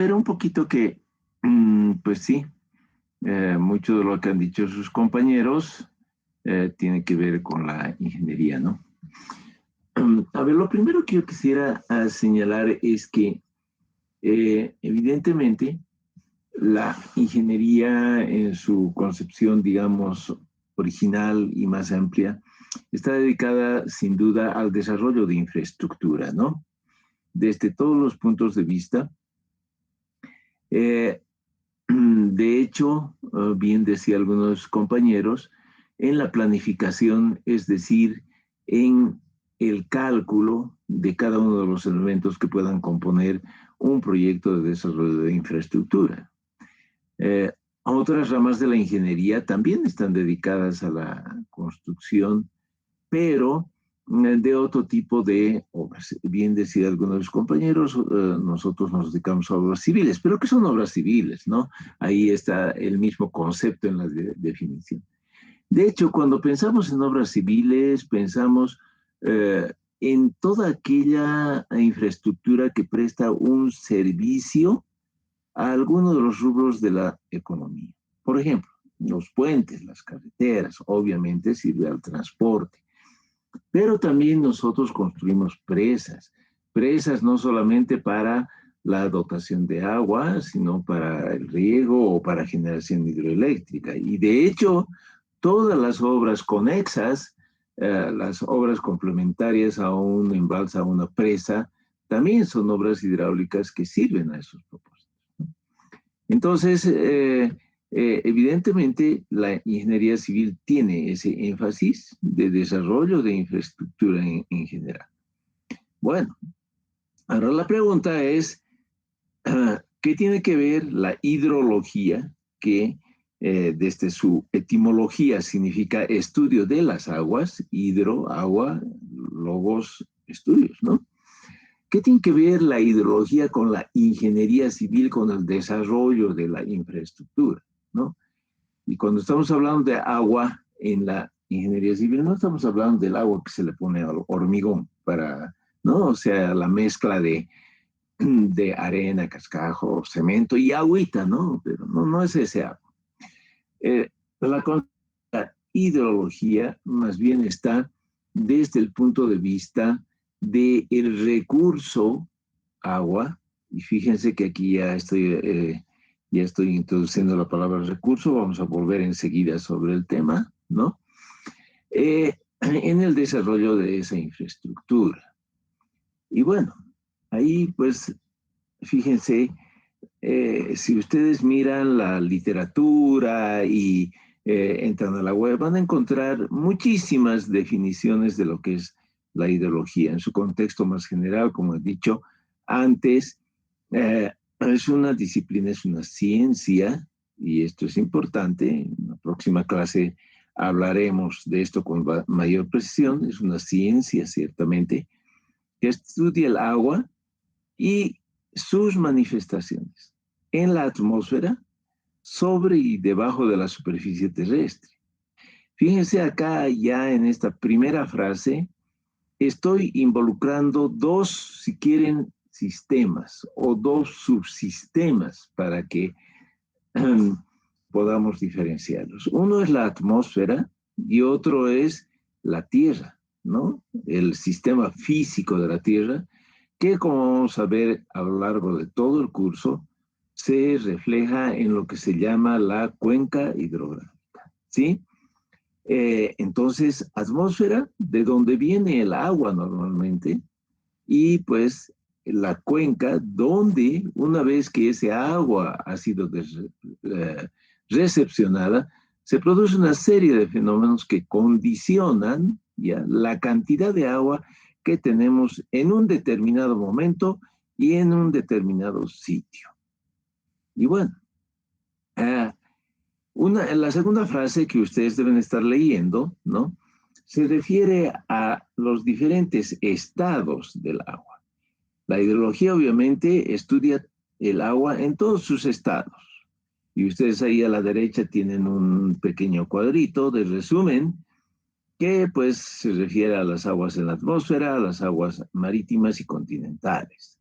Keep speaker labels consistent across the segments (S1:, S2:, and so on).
S1: Pero un poquito que, pues sí, mucho de lo que han dicho sus compañeros tiene que ver con la ingeniería, ¿no? A ver, lo primero que yo quisiera señalar es que evidentemente la ingeniería en su concepción, digamos, original y más amplia, está dedicada sin duda al desarrollo de infraestructura, ¿no? Desde todos los puntos de vista. Eh, de hecho, bien decía algunos compañeros, en la planificación, es decir, en el cálculo de cada uno de los elementos que puedan componer un proyecto de desarrollo de infraestructura. Eh, Otras ramas de la ingeniería también están dedicadas a la construcción, pero de otro tipo de obras. Bien decía algunos de los compañeros, nosotros nos dedicamos a obras civiles, pero ¿qué son obras civiles? ¿No? Ahí está el mismo concepto en la definición. De hecho, cuando pensamos en obras civiles, pensamos en toda aquella infraestructura que presta un servicio a alguno de los rubros de la economía. Por ejemplo, los puentes, las carreteras, obviamente sirve al transporte, pero también nosotros construimos presas, presas no solamente para la dotación de agua, sino para el riego o para generación hidroeléctrica. Y de hecho, todas las obras conexas, las obras complementarias a un embalse, a una presa, también son obras hidráulicas que sirven a esos propósitos. Entonces, evidentemente, la ingeniería civil tiene ese énfasis de desarrollo de infraestructura en general. Bueno, ahora la pregunta es, ¿qué tiene que ver la hidrología, que desde su etimología significa estudio de las aguas, hidro, agua, logos, estudios, ¿no? ¿Qué tiene que ver la hidrología con la ingeniería civil, con el desarrollo de la infraestructura, ¿no? Y cuando estamos hablando de agua en la ingeniería civil, no estamos hablando del agua que se le pone al hormigón para, ¿no? O sea, la mezcla de arena, cascajo, cemento y agüita, ¿no? Pero no es ese agua. Eh, la, la hidrología más bien está desde el punto de vista del recurso agua, y fíjense que aquí ya estoy introduciendo la palabra recurso, vamos a volver enseguida sobre el tema, ¿no? En el desarrollo de esa infraestructura. Y bueno, ahí pues fíjense, si ustedes miran la literatura y entran a la web, van a encontrar muchísimas definiciones de lo que es la ideología en su contexto más general, como he dicho antes. Es una disciplina, es una ciencia, y esto es importante. En la próxima clase hablaremos de esto con mayor precisión. Es una ciencia, ciertamente, que estudia el agua y sus manifestaciones en la atmósfera, sobre y debajo de la superficie terrestre. Fíjense acá ya en esta primera frase, estoy involucrando dos, si quieren, sistemas o dos subsistemas para que podamos diferenciarlos. Uno es la atmósfera y otro es la Tierra, ¿no? El sistema físico de la Tierra, que como vamos a ver a lo largo de todo el curso, se refleja en lo que se llama la cuenca hidrográfica, ¿sí? Entonces, atmósfera, de donde viene el agua normalmente, y pues la cuenca, donde una vez que ese agua ha sido recepcionada, se produce una serie de fenómenos que condicionan ya la cantidad de agua que tenemos en un determinado momento y en un determinado sitio. Y bueno, la segunda frase que ustedes deben estar leyendo, ¿no? Se refiere a los diferentes estados del agua. La hidrología obviamente estudia el agua en todos sus estados. Y ustedes ahí a la derecha tienen un pequeño cuadrito de resumen que pues se refiere a las aguas en la atmósfera, a las aguas marítimas y continentales.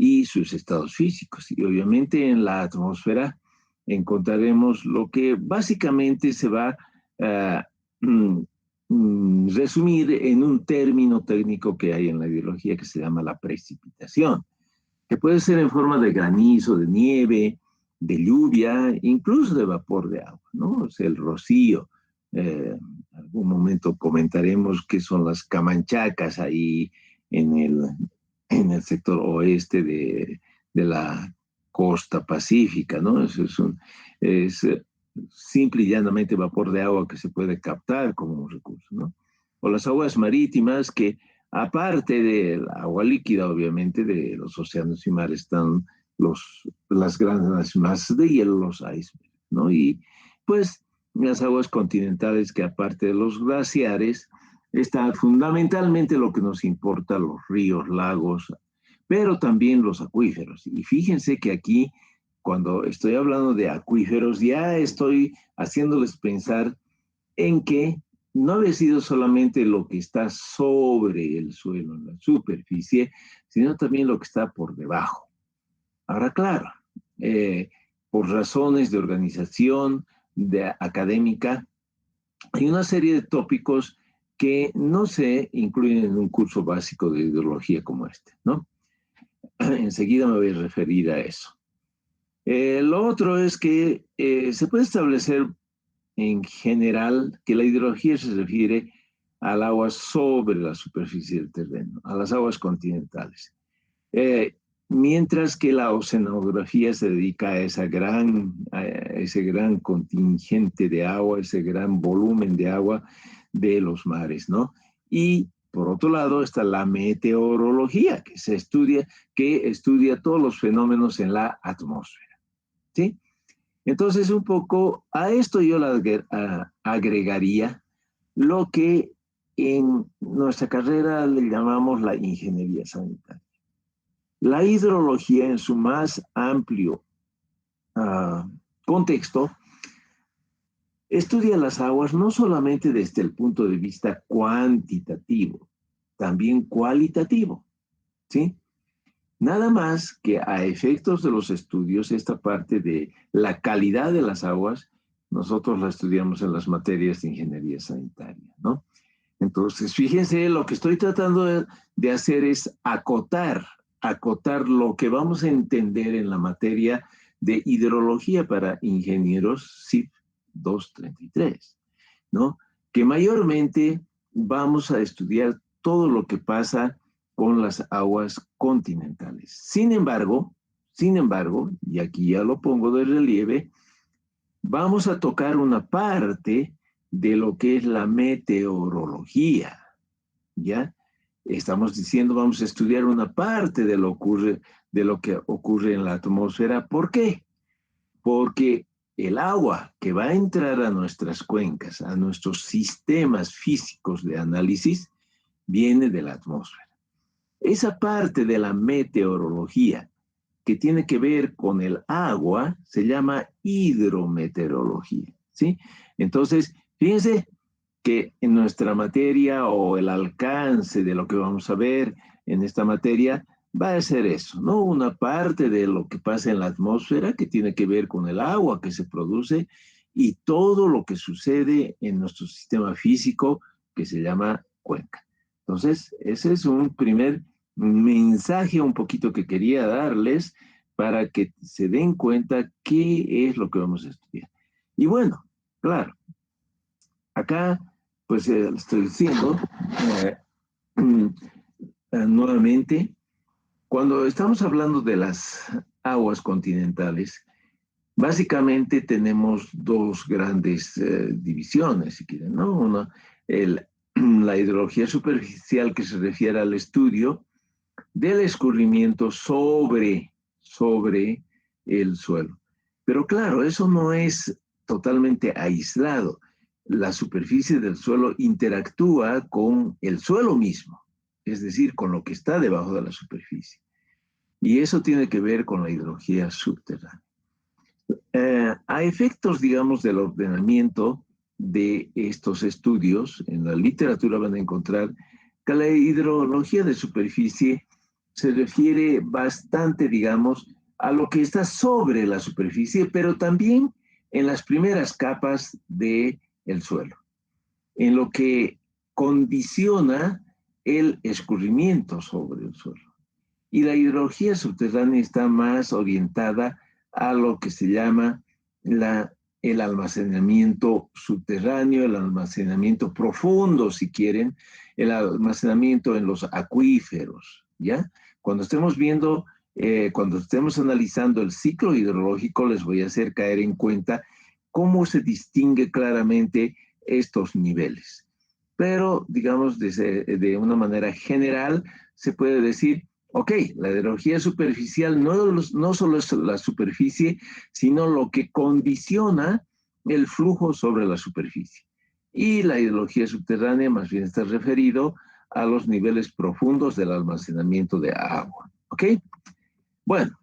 S1: y sus estados físicos. Y obviamente en la atmósfera encontraremos lo que básicamente se va a resumir en un término técnico que hay en la biología que se llama la precipitación, que puede ser en forma de granizo, de nieve, de lluvia, incluso de vapor de agua, ¿no? O sea, el rocío. Algún momento comentaremos qué son las camanchacas ahí en el sector oeste de la costa pacífica, ¿no? Es simple y llanamente vapor de agua que se puede captar como un recurso, ¿no? O las aguas marítimas que, aparte del agua líquida, obviamente, de los océanos y mares, están las grandes masas de hielo, los icebergs, ¿no? Y pues las aguas continentales que, aparte de los glaciares, está fundamentalmente lo que nos importa, los ríos, lagos, pero también los acuíferos. Y fíjense que aquí, cuando estoy hablando de acuíferos, ya estoy haciéndoles pensar en que no había sido solamente lo que está sobre el suelo, en la superficie, sino también lo que está por debajo. Ahora, claro, por razones de organización, de académica, hay una serie de tópicos que no se incluyen en un curso básico de hidrología como este, ¿no? Enseguida me voy a referir a eso. Lo otro es que se puede establecer en general que la hidrología se refiere al agua sobre la superficie del terreno, a las aguas continentales. Mientras que la oceanografía se dedica a ese gran contingente de agua, ese gran volumen de agua de los mares, ¿no? Y por otro lado está la meteorología, que estudia todos los fenómenos en la atmósfera, ¿sí? Entonces, un poco a esto yo le agregaría lo que en nuestra carrera le llamamos la ingeniería sanitaria. La hidrología en su más amplio contexto estudia las aguas no solamente desde el punto de vista cuantitativo, también cualitativo, ¿sí? Nada más que a efectos de los estudios, esta parte de la calidad de las aguas, nosotros la estudiamos en las materias de ingeniería sanitaria, ¿no? Entonces, fíjense, lo que estoy tratando de hacer es acotar lo que vamos a entender en la materia de hidrología para ingenieros CIP 233, ¿no? Que mayormente vamos a estudiar todo lo que pasa con las aguas continentales. Sin embargo, y aquí ya lo pongo de relieve, vamos a tocar una parte de lo que es la meteorología, ¿ya? Estamos diciendo, vamos a estudiar una parte de lo que ocurre en la atmósfera. ¿Por qué? Porque el agua que va a entrar a nuestras cuencas, a nuestros sistemas físicos de análisis, viene de la atmósfera. Esa parte de la meteorología que tiene que ver con el agua se llama hidrometeorología, ¿sí? Entonces, fíjense que en nuestra materia o el alcance de lo que vamos a ver en esta materia va a ser eso, ¿no? Una parte de lo que pasa en la atmósfera que tiene que ver con el agua que se produce y todo lo que sucede en nuestro sistema físico que se llama cuenca. Entonces, ese es un primer mensaje un poquito que quería darles para que se den cuenta qué es lo que vamos a estudiar. Y bueno, claro, acá pues estoy diciendo nuevamente, cuando estamos hablando de las aguas continentales, básicamente tenemos dos grandes divisiones, si quieren, ¿no? La hidrología superficial, que se refiere al estudio del escurrimiento sobre el suelo. Pero claro, eso no es totalmente aislado. La superficie del suelo interactúa con el suelo mismo, es decir, con lo que está debajo de la superficie. Y eso tiene que ver con la hidrología subterránea. A efectos, digamos, del ordenamiento de estos estudios, en la literatura van a encontrar que la hidrología de superficie se refiere bastante, digamos, a lo que está sobre la superficie, pero también en las primeras capas del suelo, en lo que condiciona el escurrimiento sobre el suelo. Y la hidrología subterránea está más orientada a lo que se llama el almacenamiento subterráneo, el almacenamiento profundo, si quieren, el almacenamiento en los acuíferos, ¿ya? Cuando estemos viendo, cuando estemos analizando el ciclo hidrológico, les voy a hacer caer en cuenta cómo se distingue claramente estos niveles. Pero, digamos, de una manera general, se puede decir, ok, la hidrología superficial no solo es la superficie, sino lo que condiciona el flujo sobre la superficie. Y la hidrología subterránea más bien está referido a los niveles profundos del almacenamiento de agua. ¿Ok? Bueno,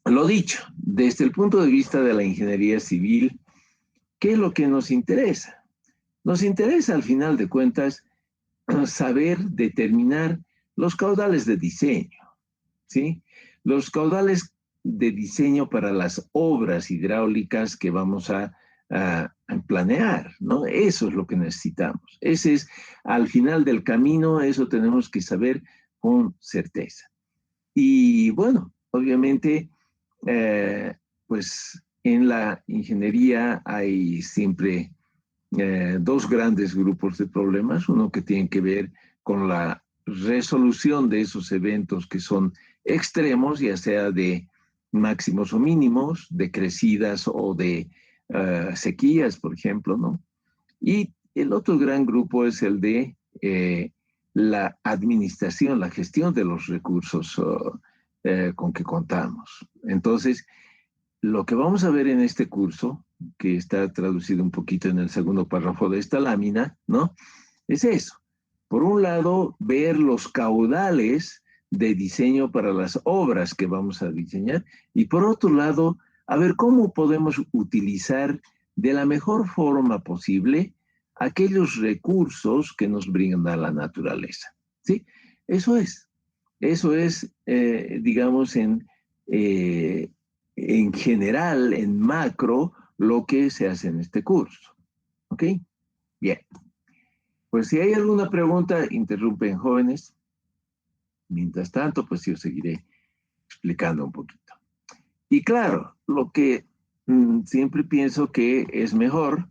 S1: lo dicho, desde el punto de vista de la ingeniería civil, ¿qué es lo que nos interesa? Nos interesa, al final de cuentas, saber determinar los caudales de diseño, ¿sí? Los caudales de diseño para las obras hidráulicas que vamos a planear, ¿no? Eso es lo que necesitamos. Ese es, al final del camino, eso tenemos que saber con certeza. Y bueno, obviamente, pues en la ingeniería hay siempre dos grandes grupos de problemas, uno que tiene que ver con la resolución de esos eventos que son extremos, ya sea de máximos o mínimos, de crecidas o de sequías, por ejemplo, ¿no? Y el otro gran grupo es el de la administración, la gestión de los recursos con que contamos. Entonces, lo que vamos a ver en este curso, que está traducido un poquito en el segundo párrafo de esta lámina, ¿no? Es eso. Por un lado, ver los caudales de diseño para las obras que vamos a diseñar y por otro lado, a ver cómo podemos utilizar de la mejor forma posible aquellos recursos que nos brinda la naturaleza. ¿Sí? Eso es, digamos, en general, en macro, lo que se hace en este curso. ¿Ok? Bien. Pues si hay alguna pregunta, interrumpen, jóvenes. Mientras tanto, pues yo seguiré explicando un poquito. Y claro, lo que siempre pienso que es mejor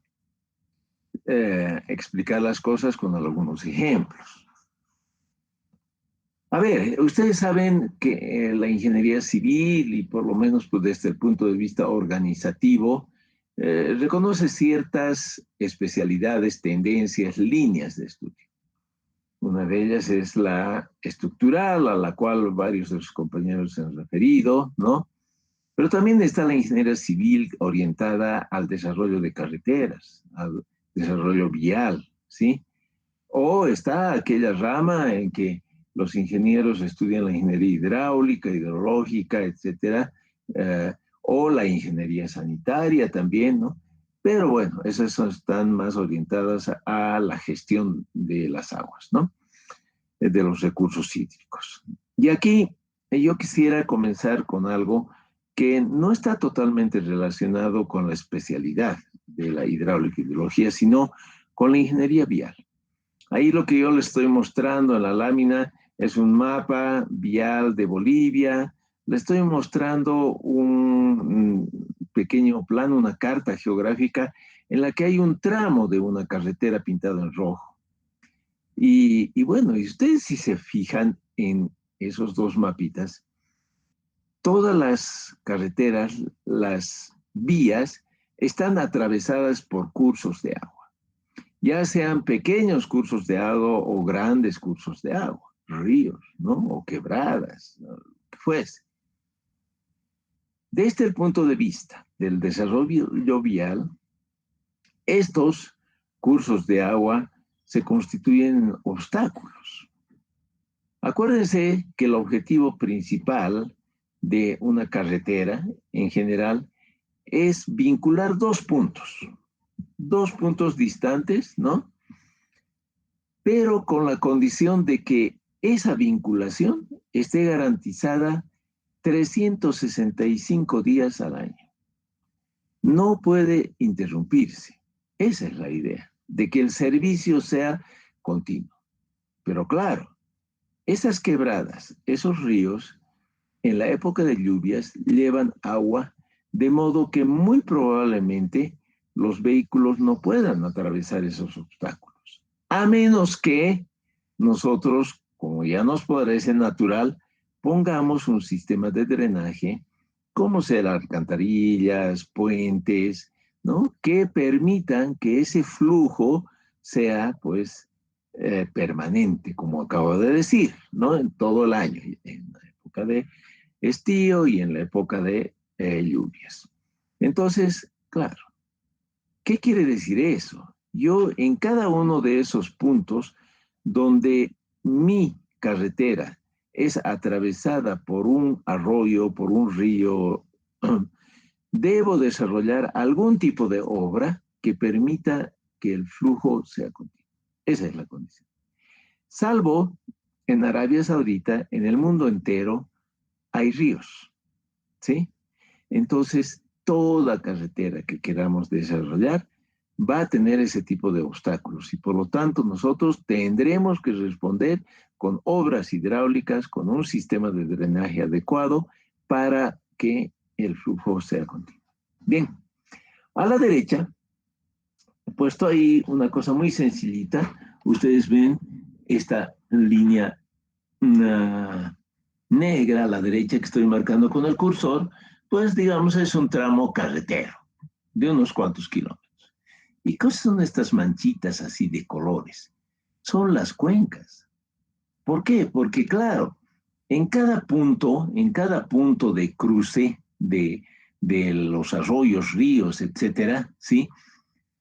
S1: explicar las cosas con algunos ejemplos. A ver, ustedes saben que la ingeniería civil, y por lo menos pues, desde el punto de vista organizativo, reconoce ciertas especialidades, tendencias, líneas de estudio. Una de ellas es la estructural, a la cual varios de los compañeros se han referido, ¿no? Pero también está la ingeniería civil orientada al desarrollo de carreteras, al desarrollo vial, ¿sí? O está aquella rama en que los ingenieros estudian la ingeniería hidráulica, hidrológica, etcétera, o la ingeniería sanitaria también, ¿no? Pero bueno, esas están más orientadas a la gestión de las aguas, ¿no? De los recursos hídricos. Y aquí yo quisiera comenzar con algo que no está totalmente relacionado con la especialidad de la hidráulica y hidrología, sino con la ingeniería vial. Ahí lo que yo les estoy mostrando en la lámina es un mapa vial de Bolivia. Le estoy mostrando un pequeño plano, una carta geográfica en la que hay un tramo de una carretera pintado en rojo. Y bueno, y ustedes si se fijan en esos dos mapitas, todas las carreteras, las vías, están atravesadas por cursos de agua, ya sean pequeños cursos de agua o grandes cursos de agua, ríos, ¿no? O quebradas, ¿no? Que fuese. Desde el punto de vista del desarrollo vial, estos cursos de agua se constituyen obstáculos. Acuérdense que el objetivo principal de una carretera, en general, es vincular dos puntos distantes, ¿no? Pero con la condición de que esa vinculación esté garantizada 365 días al año. No puede interrumpirse. Esa es la idea, de que el servicio sea continuo. Pero claro, esas quebradas, esos ríos, en la época de lluvias llevan agua, de modo que muy probablemente los vehículos no puedan atravesar esos obstáculos. A menos que nosotros, como ya nos parece natural, pongamos un sistema de drenaje, como ser alcantarillas, puentes, ¿no? Que permitan que ese flujo sea, pues, permanente, como acabo de decir, ¿no? En todo el año, en la época de estío y en la época de lluvias. Entonces, claro, ¿qué quiere decir eso? Yo en cada uno de esos puntos donde mi carretera es atravesada por un arroyo, por un río, debo desarrollar algún tipo de obra que permita que el flujo sea continuo. Esa es la condición. Salvo en Arabia Saudita, en el mundo entero, hay ríos, ¿sí? Entonces, toda carretera que queramos desarrollar va a tener ese tipo de obstáculos y por lo tanto nosotros tendremos que responder con obras hidráulicas, con un sistema de drenaje adecuado para que el flujo sea continuo. Bien, a la derecha he puesto ahí una cosa muy sencillita. Ustedes ven esta línea negra a la derecha que estoy marcando con el cursor, pues digamos es un tramo carretero de unos cuantos kilómetros. ¿Y qué son estas manchitas así de colores? Son las cuencas. ¿Por qué? Porque claro, en cada punto de cruce de los arroyos, ríos, etcétera, ¿sí?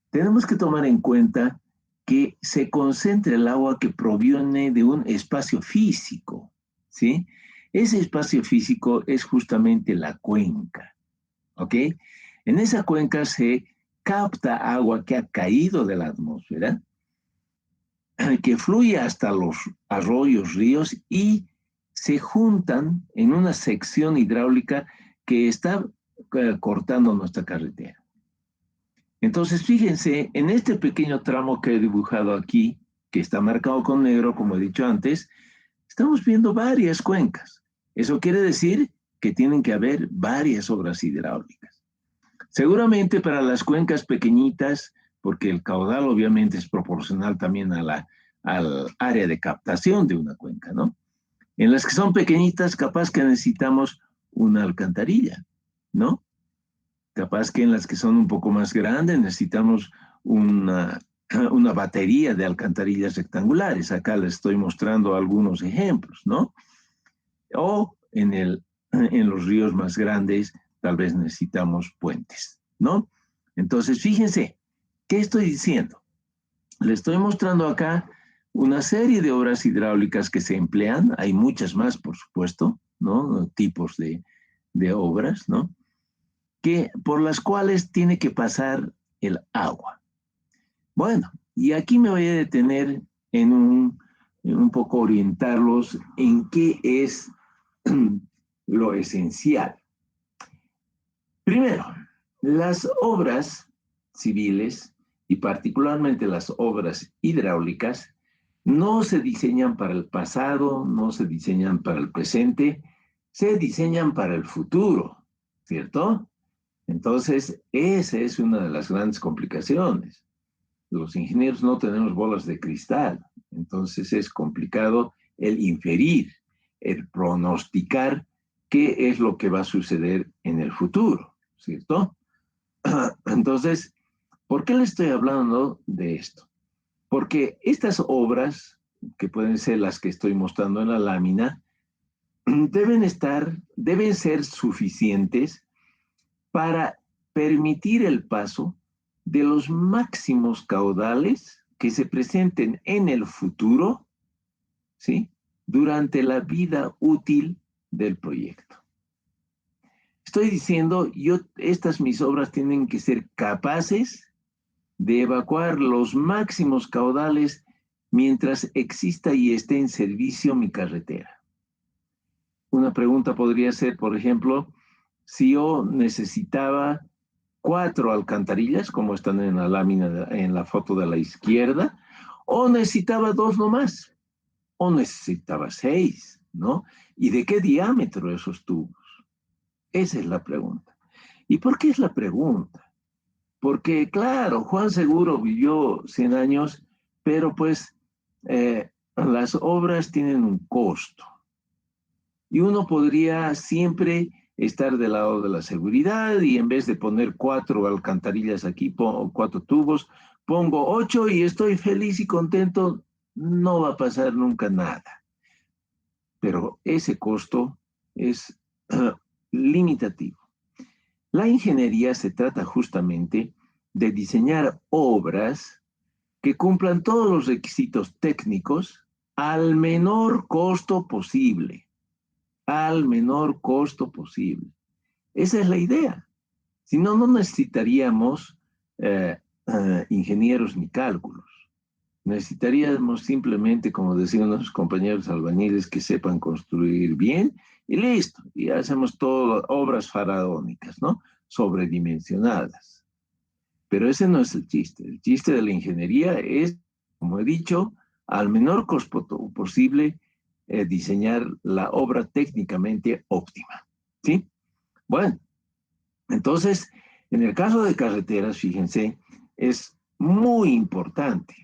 S1: Tenemos que tomar en cuenta que se concentra el agua que proviene de un espacio físico, ¿sí? Ese espacio físico es justamente la cuenca, ¿ok? En esa cuenca se capta agua que ha caído de la atmósfera, que fluye hasta los arroyos, ríos y se juntan en una sección hidráulica que está cortando nuestra carretera. Entonces, fíjense, en este pequeño tramo que he dibujado aquí, que está marcado con negro, como he dicho antes, estamos viendo varias cuencas. Eso quiere decir que tienen que haber varias obras hidráulicas. Seguramente para las cuencas pequeñitas, porque el caudal obviamente es proporcional también al área de captación de una cuenca, ¿no? En las que son pequeñitas, capaz que necesitamos una alcantarilla, ¿no? Capaz que en las que son un poco más grandes necesitamos una batería de alcantarillas rectangulares. Acá les estoy mostrando algunos ejemplos, ¿no? O en los ríos más grandes tal vez necesitamos puentes, ¿no? Entonces, fíjense, ¿qué estoy diciendo? Le estoy mostrando acá una serie de obras hidráulicas que se emplean. Hay muchas más, por supuesto, ¿no? Tipos de obras, ¿no? Por las cuales tiene que pasar el agua. Bueno, y aquí me voy a detener en un poco orientarlos en qué es lo esencial. Primero, las obras civiles y particularmente las obras hidráulicas no se diseñan para el pasado, no se diseñan para el presente, se diseñan para el futuro, ¿cierto? Entonces, esa es una de las grandes complicaciones. Los ingenieros no tenemos bolas de cristal, entonces es complicado el inferir, el pronosticar qué es lo que va a suceder en el futuro, ¿cierto? Entonces, ¿por qué le estoy hablando de esto? Porque estas obras, que pueden ser las que estoy mostrando en la lámina, deben ser suficientes para permitir el paso de los máximos caudales que se presenten en el futuro, ¿sí? Durante la vida útil del proyecto. Estoy diciendo, estas mis obras tienen que ser capaces de evacuar los máximos caudales mientras exista y esté en servicio mi carretera. Una pregunta podría ser, por ejemplo, si yo necesitaba 4 alcantarillas, como están en la lámina, en la foto de la izquierda, o necesitaba 2 nomás, o necesitaba 6, ¿no? ¿Y de qué diámetro esos tubos? Esa es la pregunta. ¿Y por qué es la pregunta? Porque, claro, Juan Seguro vivió 100 años, pero pues las obras tienen un costo. Y uno podría siempre estar del lado de la seguridad y en vez de poner 4 alcantarillas aquí, 4 tubos, pongo 8 y estoy feliz y contento, no va a pasar nunca nada. Pero ese costo es limitativo. La ingeniería se trata justamente de diseñar obras que cumplan todos los requisitos técnicos al menor costo posible. Al menor costo posible. Esa es la idea. Si no, no necesitaríamos ingenieros ni cálculos. Necesitaríamos simplemente, como decían nuestros compañeros albañiles, que sepan construir bien y listo. Y hacemos todo obras faraónicas, ¿no? Sobredimensionadas. Pero ese no es el chiste. El chiste de la ingeniería es, como he dicho, al menor costo posible, diseñar la obra técnicamente óptima. ¿Sí? Bueno, entonces, en el caso de carreteras, fíjense, es muy importante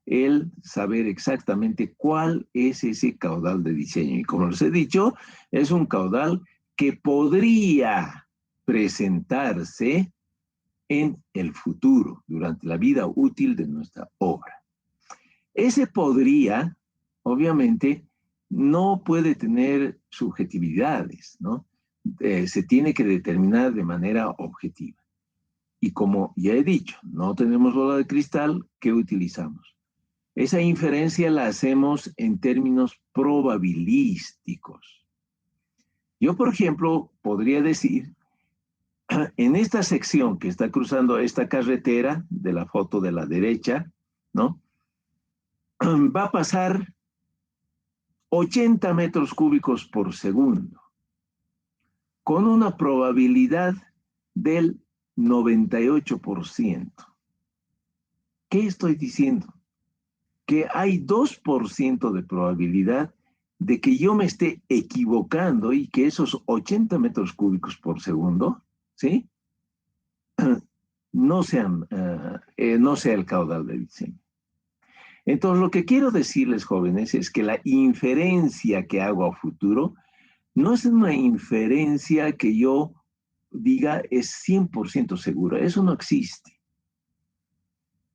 S1: el saber exactamente cuál es ese caudal de diseño. Y como les he dicho, es un caudal que podría presentarse en el futuro, durante la vida útil de nuestra obra. Ese podría, obviamente, no puede tener subjetividades, ¿no? Se tiene que determinar de manera objetiva. Y como ya he dicho, no tenemos bola de cristal, ¿qué utilizamos? Esa inferencia la hacemos en términos probabilísticos. Yo, por ejemplo, podría decir, en esta sección que está cruzando esta carretera de la foto de la derecha, ¿no? Va a pasar 80 metros cúbicos por segundo, con una probabilidad del 98%. ¿Qué estoy diciendo? Que hay 2% de probabilidad de que yo me esté equivocando y que esos 80 metros cúbicos por segundo, ¿sí? No sea el caudal de diseño. Entonces, lo que quiero decirles, jóvenes, es que la inferencia que hago a futuro no es una inferencia que yo diga es 100% segura. Eso no existe.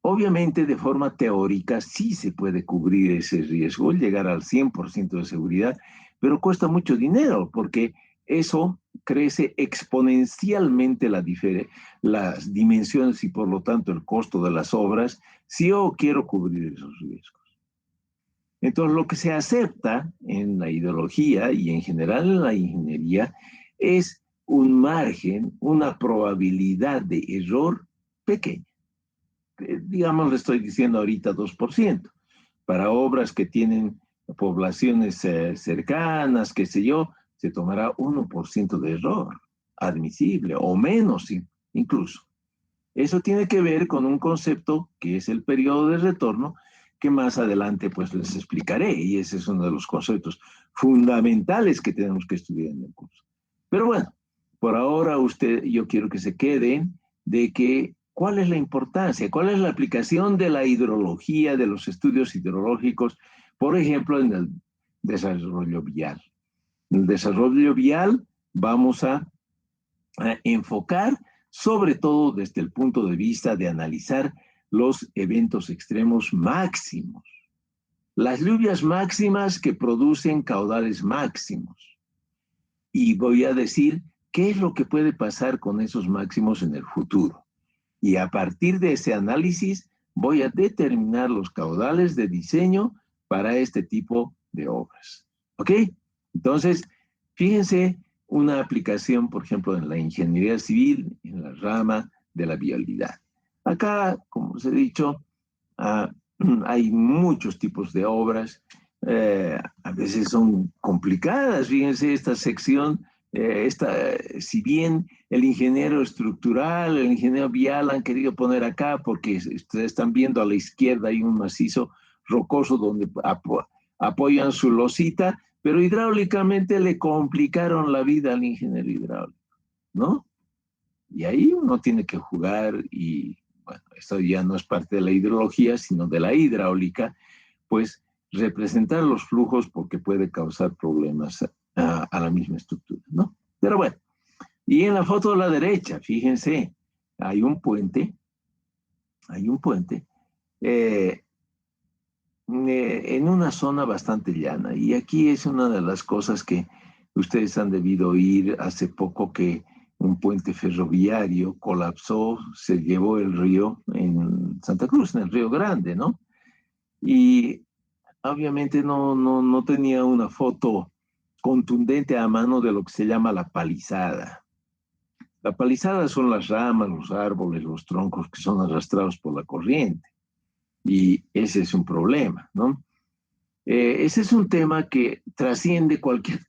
S1: Obviamente, de forma teórica, sí se puede cubrir ese riesgo, llegar al 100% de seguridad, pero cuesta mucho dinero porque eso crece exponencialmente las dimensiones y por lo tanto el costo de las obras si yo quiero cubrir esos riesgos. Entonces, lo que se acepta en la ideología y en general en la ingeniería es un margen, una probabilidad de error pequeña. Digamos, le estoy diciendo ahorita 2%. Para obras que tienen poblaciones cercanas, qué sé yo, se tomará 1% de error, admisible, o menos incluso. Eso tiene que ver con un concepto que es el periodo de retorno, que más adelante pues les explicaré, y ese es uno de los conceptos fundamentales que tenemos que estudiar en el curso. Pero bueno, por ahora yo quiero que se queden de que cuál es la importancia, cuál es la aplicación de la hidrología, de los estudios hidrológicos, por ejemplo, en el desarrollo vial. En el desarrollo vial vamos a enfocar sobre todo desde el punto de vista de analizar los eventos extremos máximos, las lluvias máximas que producen caudales máximos. Y voy a decir qué es lo que puede pasar con esos máximos en el futuro. Y a partir de ese análisis voy a determinar los caudales de diseño para este tipo de obras. ¿Ok? Entonces, fíjense una aplicación, por ejemplo, en la ingeniería civil, en la rama de la vialidad. Acá, como os he dicho, hay muchos tipos de obras, a veces son complicadas. Fíjense, esta sección, si bien el ingeniero estructural, el ingeniero vial han querido poner acá, porque ustedes están viendo a la izquierda hay un macizo rocoso donde apoyan su losita, pero hidráulicamente le complicaron la vida al ingeniero hidráulico, ¿no? Y ahí uno tiene que jugar y, bueno, esto ya no es parte de la hidrología, sino de la hidráulica, pues representar los flujos porque puede causar problemas a la misma estructura, ¿no? Pero bueno, y en la foto de la derecha, fíjense, hay un puente, eh, en una zona bastante llana. Y aquí es una de las cosas que ustedes han debido oír hace poco, que un puente ferroviario colapsó, se llevó el río en Santa Cruz, en el Río Grande, ¿no? Y obviamente no tenía una foto contundente a mano de lo que se llama la palizada. La palizada son las ramas, los árboles, los troncos que son arrastrados por la corriente. Y ese es un problema, ¿no? Ese es un tema que trasciende cualquier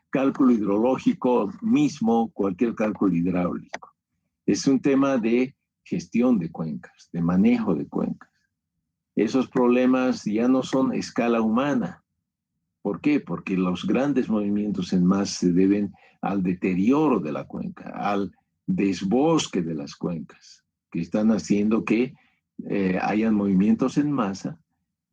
S1: cálculo hidrológico mismo, cualquier cálculo hidráulico. Es un tema de gestión de cuencas, de manejo de cuencas. Esos problemas ya no son escala humana. ¿Por qué? Porque los grandes movimientos en masa se deben al deterioro de la cuenca, al desbosque de las cuencas, que están haciendo que hayan movimientos en masa.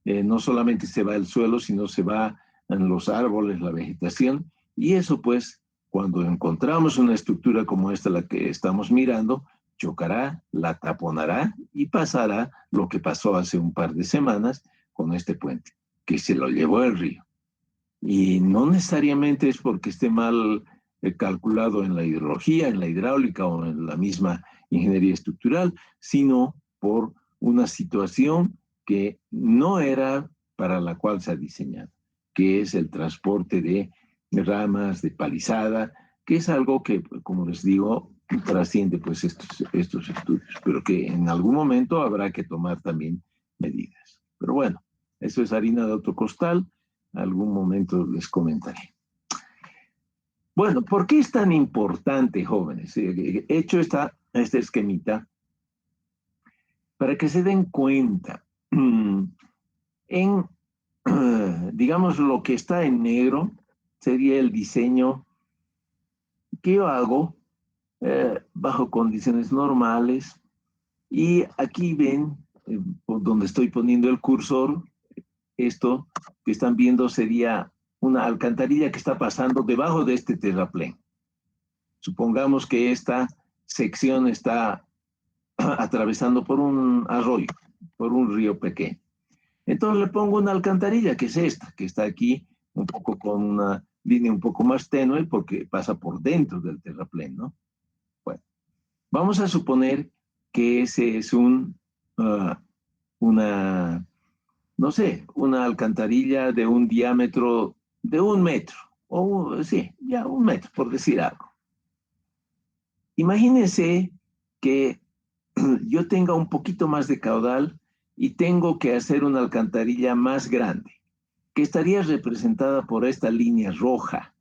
S1: No solamente se va el suelo, sino se va en los árboles, la vegetación, y eso pues, cuando encontramos una estructura como esta, la que estamos mirando, chocará, la taponará y pasará lo que pasó hace un par de semanas con este puente, que se lo llevó el río. Y no necesariamente es porque esté mal calculado en la hidrología, en la hidráulica o en la misma ingeniería estructural, sino por una situación que no era para la cual se ha diseñado, que es el transporte de ramas, de palizada, que es algo que, como les digo, trasciende pues estos estudios, pero que en algún momento habrá que tomar también medidas. Pero bueno, eso es harina de otro costal, algún momento les comentaré. Bueno, ¿por qué es tan importante, jóvenes? He hecho este esquemita para que se den cuenta en, digamos, lo que está en negro sería el diseño que yo hago bajo condiciones normales, y aquí ven, donde estoy poniendo el cursor, esto que están viendo sería una alcantarilla que está pasando debajo de este terraplén. Supongamos que esta sección está atravesando por un arroyo, por un río pequeño. Entonces le pongo una alcantarilla, que es esta, que está aquí, un poco con una línea un poco más tenue porque pasa por dentro del terraplén, ¿no? Bueno, vamos a suponer que ese es una, no sé, una alcantarilla de un diámetro de 1 metro, o sí, ya 1 metro, por decir algo. Imagínense que yo tenga un poquito más de caudal y tengo que hacer una alcantarilla más grande, que estaría representada por esta línea roja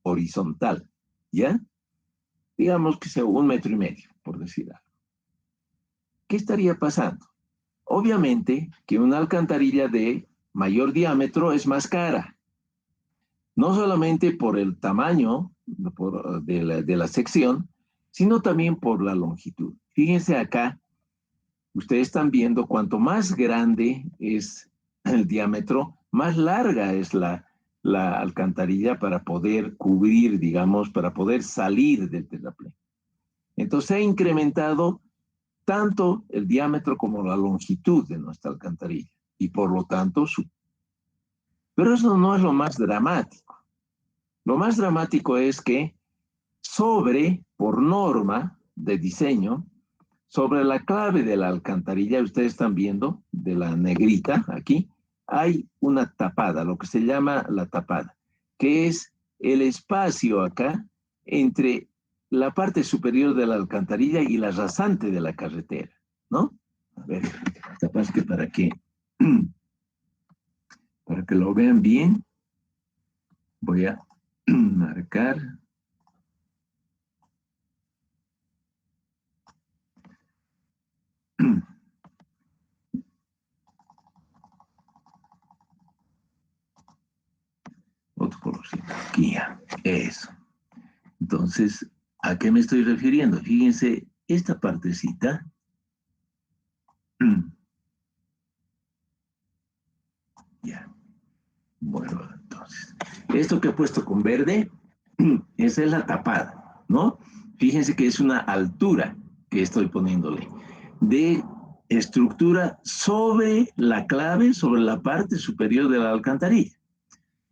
S1: horizontal, ¿ya? Digamos que sea 1,5 metros, por decir algo. ¿Qué estaría pasando? Obviamente que una alcantarilla de mayor diámetro es más cara, no solamente por el tamaño de la sección, sino también por la longitud. Fíjense acá, ustedes están viendo cuanto más grande es el diámetro, más larga es la alcantarilla para poder cubrir, digamos, para poder salir del terraplén. Entonces se ha incrementado tanto el diámetro como la longitud de nuestra alcantarilla y por lo tanto su... Pero eso no es lo más dramático. Lo más dramático es que por norma de diseño, sobre la clave de la alcantarilla, ustedes están viendo, de la negrita aquí, hay una tapada, lo que se llama la tapada, que es el espacio acá entre la parte superior de la alcantarilla y la rasante de la carretera, ¿no? A ver, capaz que para qué. Para que lo vean bien, voy a marcar. Otro colorcito. Aquí ya. Eso. Entonces, ¿a qué me estoy refiriendo? Fíjense, esta partecita. Ya. Bueno, entonces, esto que he puesto con verde, esa es la tapada, ¿no? Fíjense que es una altura que estoy poniéndole de estructura sobre la clave, sobre la parte superior de la alcantarilla.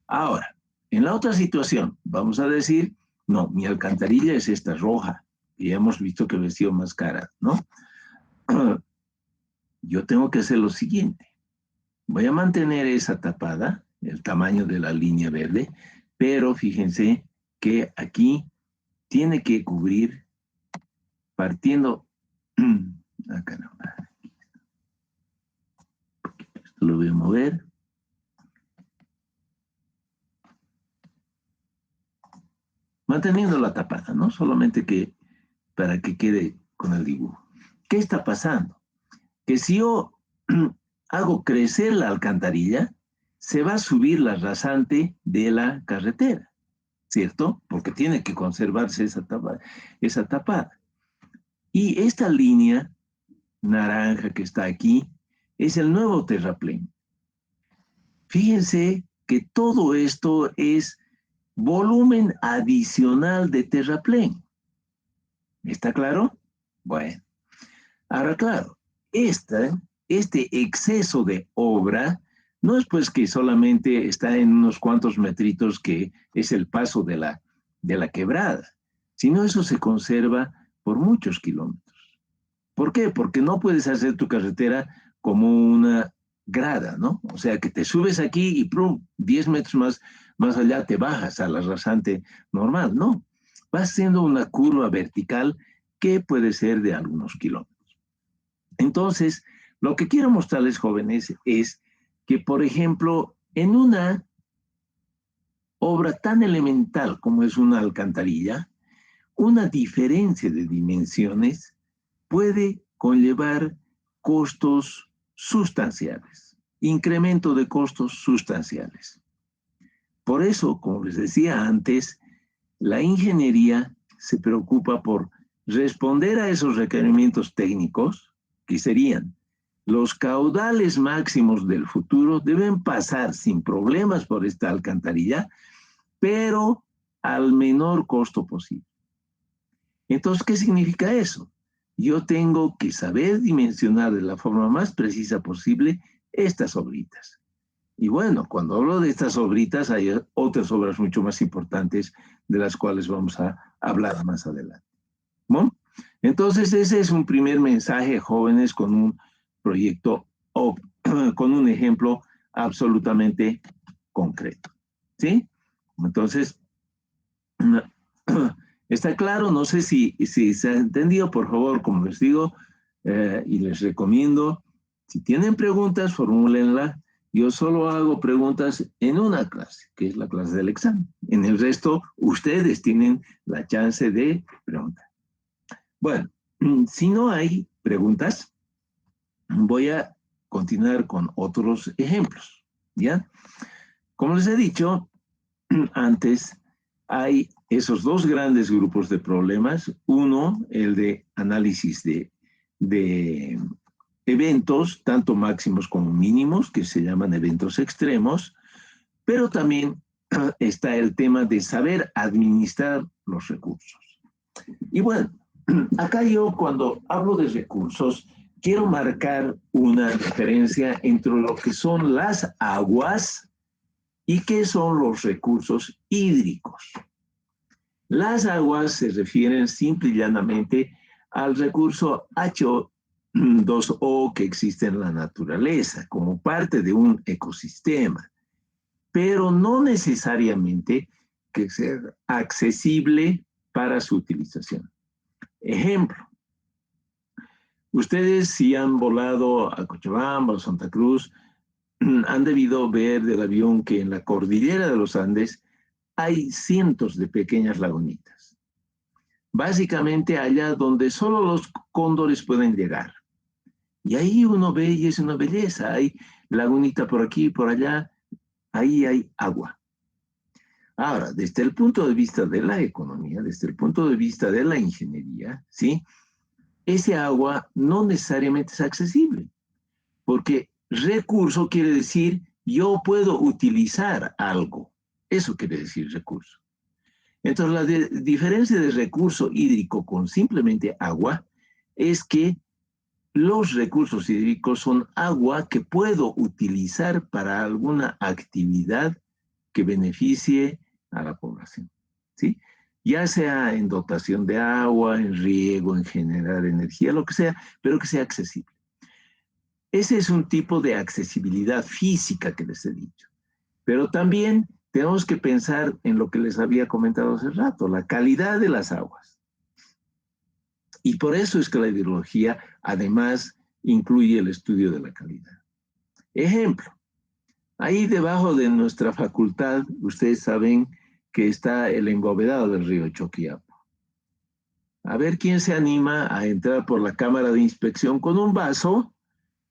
S1: Ahora, en la otra situación, vamos a decir, no, mi alcantarilla es esta roja, y ya hemos visto que ha sido más cara, ¿no? Yo tengo que hacer lo siguiente. Voy a mantener esa tapada, el tamaño de la línea verde, pero fíjense que aquí tiene que cubrir partiendo, acá no, esto lo voy a mover, manteniendo la tapada, ¿no? Solamente que para que quede con el dibujo. ¿Qué está pasando? Que si yo hago crecer la alcantarilla, se va a subir la rasante de la carretera, ¿cierto? Porque tiene que conservarse esa tapada. Y esta línea naranja que está aquí es el nuevo terraplén. Fíjense que todo esto es volumen adicional de terraplén. ¿Está claro? Bueno, ahora claro, este exceso de obra no es pues que solamente está en unos cuantos metritos que es el paso de la quebrada, sino eso se conserva por muchos kilómetros. ¿Por qué? Porque no puedes hacer tu carretera como una grada, ¿no? O sea, que te subes aquí y ¡prum! 10 metros más allá te bajas a la rasante normal, no. Vas haciendo una curva vertical que puede ser de algunos kilómetros. Entonces, lo que quiero mostrarles, jóvenes, es que, por ejemplo, en una obra tan elemental como es una alcantarilla, una diferencia de dimensiones puede conllevar costos sustanciales, incremento de costos sustanciales. Por eso, como les decía antes, la ingeniería se preocupa por responder a esos requerimientos técnicos, que serían los caudales máximos del futuro deben pasar sin problemas por esta alcantarilla, pero al menor costo posible. Entonces, ¿qué significa eso? Yo tengo que saber dimensionar de la forma más precisa posible estas obritas. Y bueno, cuando hablo de estas obritas, hay otras obras mucho más importantes de las cuales vamos a hablar más adelante. ¿No? Entonces, ese es un primer mensaje, jóvenes, con un proyecto o con un ejemplo absolutamente concreto. ¿Sí? Entonces, ¿está claro? No sé si se ha entendido. Por favor, como les digo, y les recomiendo, si tienen preguntas, formúlenla. Yo solo hago preguntas en una clase, que es la clase del examen. En el resto, ustedes tienen la chance de preguntar. Bueno, si no hay preguntas, voy a continuar con otros ejemplos, ¿ya? Como les he dicho antes, hay esos dos grandes grupos de problemas. Uno, el de análisis de eventos, tanto máximos como mínimos, que se llaman eventos extremos, pero también está el tema de saber administrar los recursos. Y bueno, acá yo cuando hablo de recursos, quiero marcar una diferencia entre lo que son las aguas y qué son los recursos hídricos. Las aguas se refieren simple y llanamente al recurso H2O que existe en la naturaleza como parte de un ecosistema, pero no necesariamente que sea accesible para su utilización. Ejemplo, ustedes si han volado a Cochabamba o Santa Cruz, han debido ver del avión que en la cordillera de los Andes hay cientos de pequeñas lagunitas. Básicamente allá donde solo los cóndores pueden llegar. Y ahí uno ve y es una belleza. Hay lagunita por aquí, por allá. Ahí hay agua. Ahora, desde el punto de vista de la economía, desde el punto de vista de la ingeniería, ¿sí? Ese agua no necesariamente es accesible, porque recurso quiere decir yo puedo utilizar algo. Eso quiere decir recurso. Entonces, la diferencia de recurso hídrico con simplemente agua es que los recursos hídricos son agua que puedo utilizar para alguna actividad que beneficie a la población, ¿sí? Ya sea en dotación de agua, en riego, en generar energía, lo que sea, pero que sea accesible. Ese es un tipo de accesibilidad física que les he dicho. Pero también tenemos que pensar en lo que les había comentado hace rato, la calidad de las aguas. Y por eso es que la hidrología además incluye el estudio de la calidad. Ejemplo, ahí debajo de nuestra facultad, ustedes saben que está el embovedado del río Choquiapo. A ver quién se anima a entrar por la cámara de inspección con un vaso,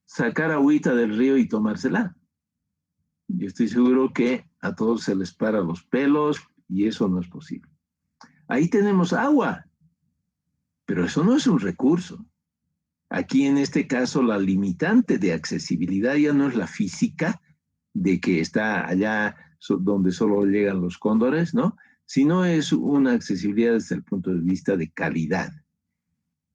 S1: sacar agüita del río y tomársela. Yo estoy seguro que a todos se les paran los pelos y eso no es posible. Ahí tenemos agua, pero eso no es un recurso. Aquí en este caso la limitante de accesibilidad ya no es la física de que está allá donde solo llegan los cóndores, ¿no? Sino es una accesibilidad desde el punto de vista de calidad.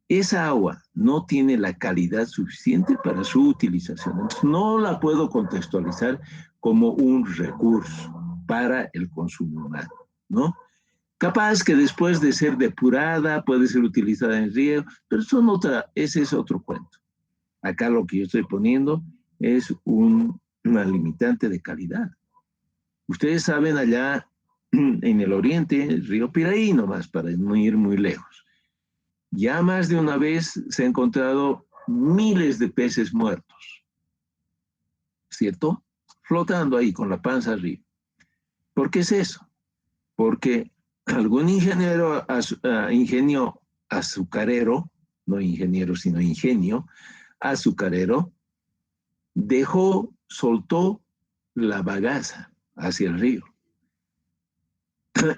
S1: Esa agua no tiene la calidad suficiente para su utilización. Entonces, no la puedo contextualizar como un recurso para el consumo humano, ¿no? Capaz que después de ser depurada puede ser utilizada en riego, pero ese es otro cuento. Acá lo que yo estoy poniendo es una limitante de calidad. Ustedes saben allá en el oriente, el río Piraí nomás, para no ir muy lejos. Ya más de una vez se han encontrado miles de peces muertos, ¿cierto? Flotando ahí con la panza arriba. ¿Por qué es eso? Porque algún ingenio azucarero, no ingeniero, sino ingenio azucarero, soltó la bagaza hacia el río.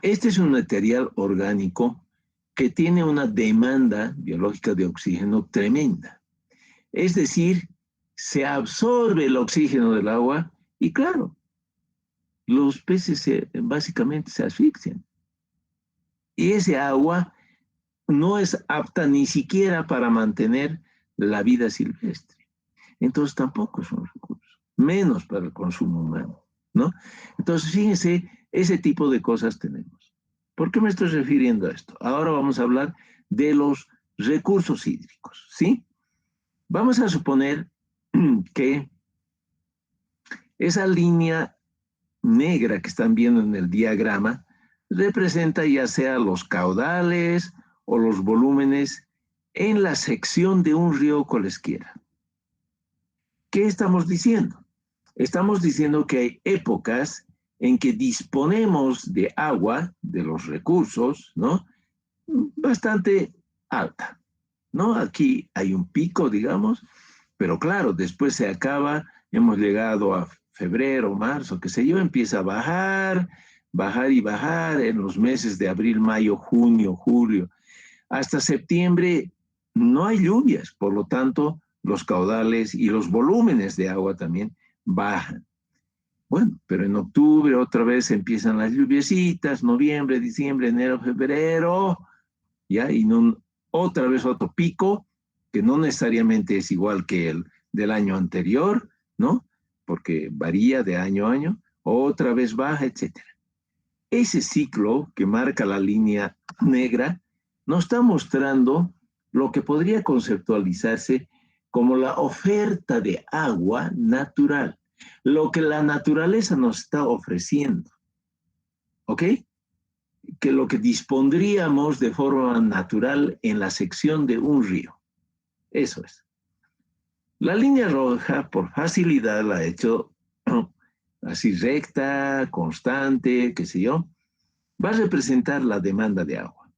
S1: Este es un material orgánico que tiene una demanda biológica de oxígeno tremenda. Es decir, se absorbe el oxígeno del agua y claro, los peces básicamente se asfixian. Y ese agua no es apta ni siquiera para mantener la vida silvestre. Entonces tampoco es un recurso, menos para el consumo humano, ¿no? Entonces, fíjense, ese tipo de cosas tenemos. ¿Por qué me estoy refiriendo a esto? Ahora vamos a hablar de los recursos hídricos, ¿sí? Vamos a suponer que esa línea negra que están viendo en el diagrama representa ya sea los caudales o los volúmenes en la sección de un río cualesquiera. ¿Qué estamos diciendo? Estamos diciendo que hay épocas en que disponemos de agua, de los recursos, ¿no? Bastante alta, ¿no? Aquí hay un pico, digamos, pero claro, después se acaba, hemos llegado a febrero, marzo, qué sé yo, empieza a bajar, bajar y bajar en los meses de abril, mayo, junio, julio. Hasta septiembre no hay lluvias, por lo tanto, los caudales y los volúmenes de agua también bajan. Bueno, pero en octubre otra vez empiezan las lluviecitas, noviembre, diciembre, enero, febrero, ¿ya? Y otra vez otro pico, que no necesariamente es igual que el del año anterior, ¿no? Porque varía de año a año, otra vez baja, etc. Ese ciclo que marca la línea negra nos está mostrando lo que podría conceptualizarse como la oferta de agua natural, lo que la naturaleza nos está ofreciendo, ¿ok? Que lo que dispondríamos de forma natural en la sección de un río. Eso es. La línea roja, por facilidad, la he hecho así recta, constante, qué sé yo, va a representar la demanda de agua.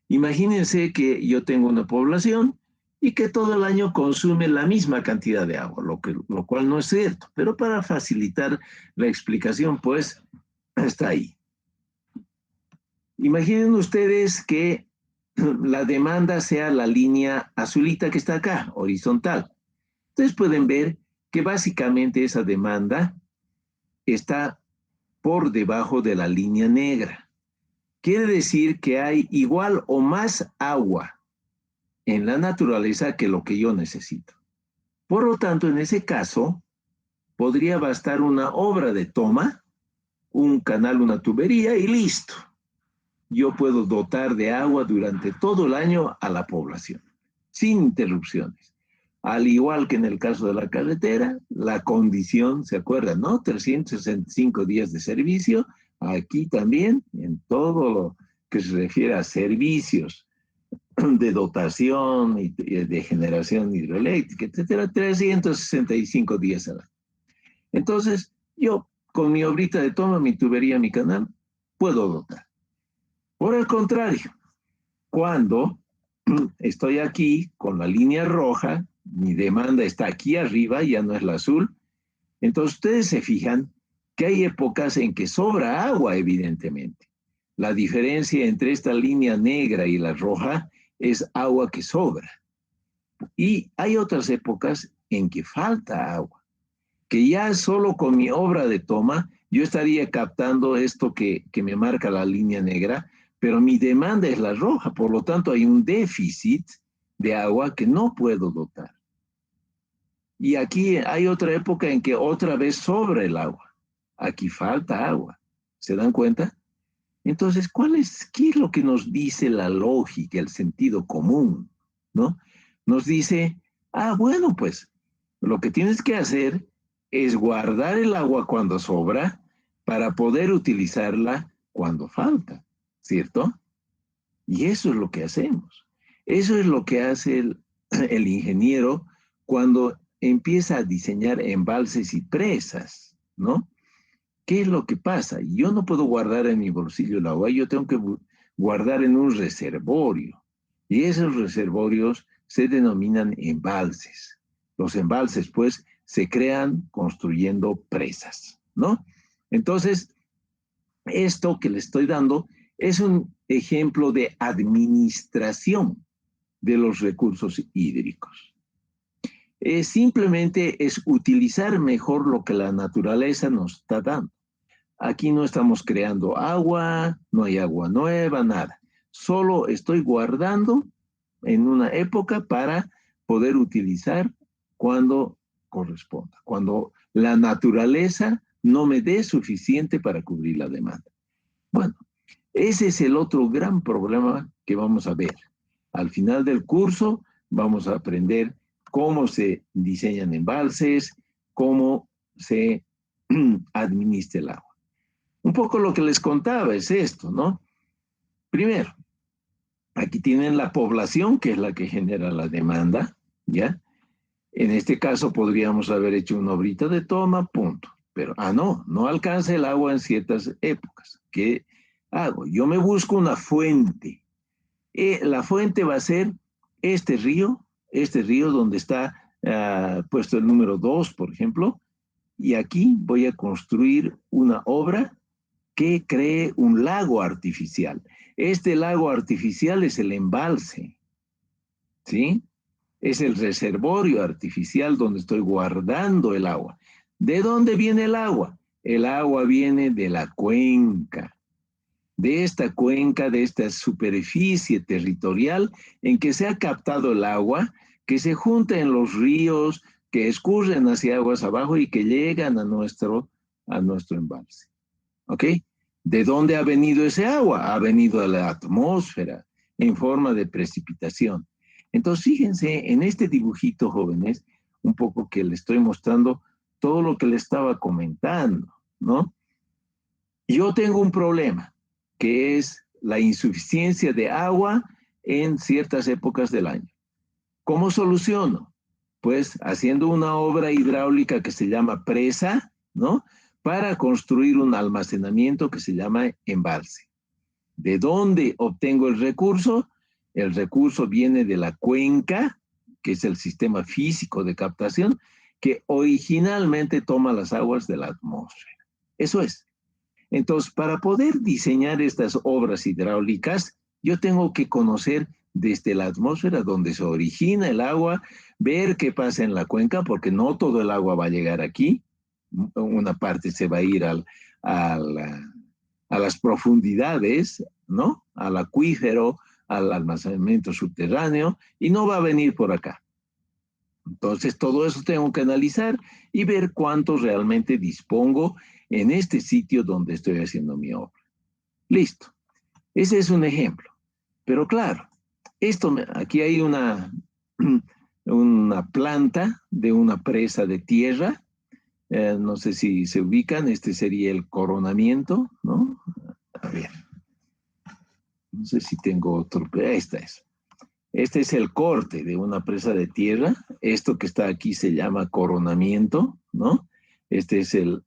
S1: Imagínense que yo tengo una población y que todo el año consume la misma cantidad de agua, lo cual no es cierto, pero para facilitar la explicación, pues, está ahí. Imaginen ustedes que la demanda sea la línea azulita que está acá, horizontal. Ustedes pueden ver que básicamente esa demanda está por debajo de la línea negra. Quiere decir que hay igual o más agua en la naturaleza que lo que yo necesito. Por lo tanto, en ese caso, podría bastar una obra de toma, un canal, una tubería y listo. Yo puedo dotar de agua durante todo el año a la población, sin interrupciones. Al igual que en el caso de la carretera, la condición, ¿se acuerdan, no? 365 días de servicio, aquí también, en todo lo que se refiere a servicios de dotación y de generación hidroeléctrica, etcétera, 365 días al año. Entonces, yo con mi obrita de toma, mi tubería, mi canal, puedo dotar. Por el contrario, cuando estoy aquí con la línea roja, mi demanda está aquí arriba, ya no es la azul, entonces ustedes se fijan que hay épocas en que sobra agua, evidentemente. La diferencia entre esta línea negra y la roja es agua que sobra. Y hay otras épocas en que falta agua, que ya solo con mi obra de toma yo estaría captando esto que me marca la línea negra, pero mi demanda es la roja, por lo tanto hay un déficit de agua que no puedo dotar. Y aquí hay otra época en que otra vez sobra el agua. Aquí falta agua. ¿Se dan cuenta? Entonces, ¿qué es lo que nos dice la lógica, el sentido común? ¿No? Nos dice, bueno, pues lo que tienes que hacer es guardar el agua cuando sobra para poder utilizarla cuando falta, ¿cierto? Y eso es lo que hacemos. Eso es lo que hace el ingeniero cuando empieza a diseñar embalses y presas, ¿no? ¿Qué es lo que pasa? Yo no puedo guardar en mi bolsillo el agua, yo tengo que guardar en un reservorio. Y esos reservorios se denominan embalses. Los embalses, pues, se crean construyendo presas, ¿no? Entonces, esto que le estoy dando es un ejemplo de administración de los recursos hídricos. Simplemente es utilizar mejor lo que la naturaleza nos está dando. Aquí no estamos creando agua, no hay agua nueva, nada. Solo estoy guardando en una época para poder utilizar cuando corresponda, cuando la naturaleza no me dé suficiente para cubrir la demanda. Bueno, ese es el otro gran problema que vamos a ver. Al final del curso vamos a aprender cómo se diseñan embalses, cómo se administra el agua. Un poco lo que les contaba es esto, ¿no? Primero, aquí tienen la población, que es la que genera la demanda, ¿ya? En este caso podríamos haber hecho una obrita de toma, punto. Pero, no alcanza el agua en ciertas épocas. ¿Qué hago? Yo me busco una fuente. La fuente va a ser este río donde está puesto el número 2, por ejemplo, y aquí voy a construir una obra que cree un lago artificial. Este lago artificial es el embalse, ¿sí? Es el reservorio artificial donde estoy guardando el agua. ¿De dónde viene el agua? El agua viene de la cuenca, de esta superficie territorial en que se ha captado el agua, que se junta en los ríos, que escurren hacia aguas abajo y que llegan a nuestro embalse. ¿Ok? ¿De dónde ha venido ese agua? Ha venido de la atmósfera en forma de precipitación. Entonces, fíjense en este dibujito, jóvenes, un poco que les estoy mostrando todo lo que les estaba comentando, ¿no? Yo tengo un problema, que es la insuficiencia de agua en ciertas épocas del año. ¿Cómo soluciono? Pues haciendo una obra hidráulica que se llama presa, ¿no? Para construir un almacenamiento que se llama embalse. ¿De dónde obtengo el recurso? El recurso viene de la cuenca, que es el sistema físico de captación, que originalmente toma las aguas de la atmósfera. Eso es. Entonces, para poder diseñar estas obras hidráulicas, yo tengo que conocer desde la atmósfera donde se origina el agua, ver qué pasa en la cuenca, porque no todo el agua va a llegar aquí. Una parte se va a ir a las profundidades, ¿no? Al acuífero, al almacenamiento subterráneo, y no va a venir por acá. Entonces, todo eso tengo que analizar y ver cuánto realmente dispongo en este sitio donde estoy haciendo mi obra. Listo. Ese es un ejemplo. Pero claro, aquí hay una planta de una presa de tierra. No sé si se ubican. Este sería el coronamiento, ¿no? A ver. No sé si tengo otro. Esta es. Este es el corte de una presa de tierra. Esto que está aquí se llama coronamiento, ¿no? Este es el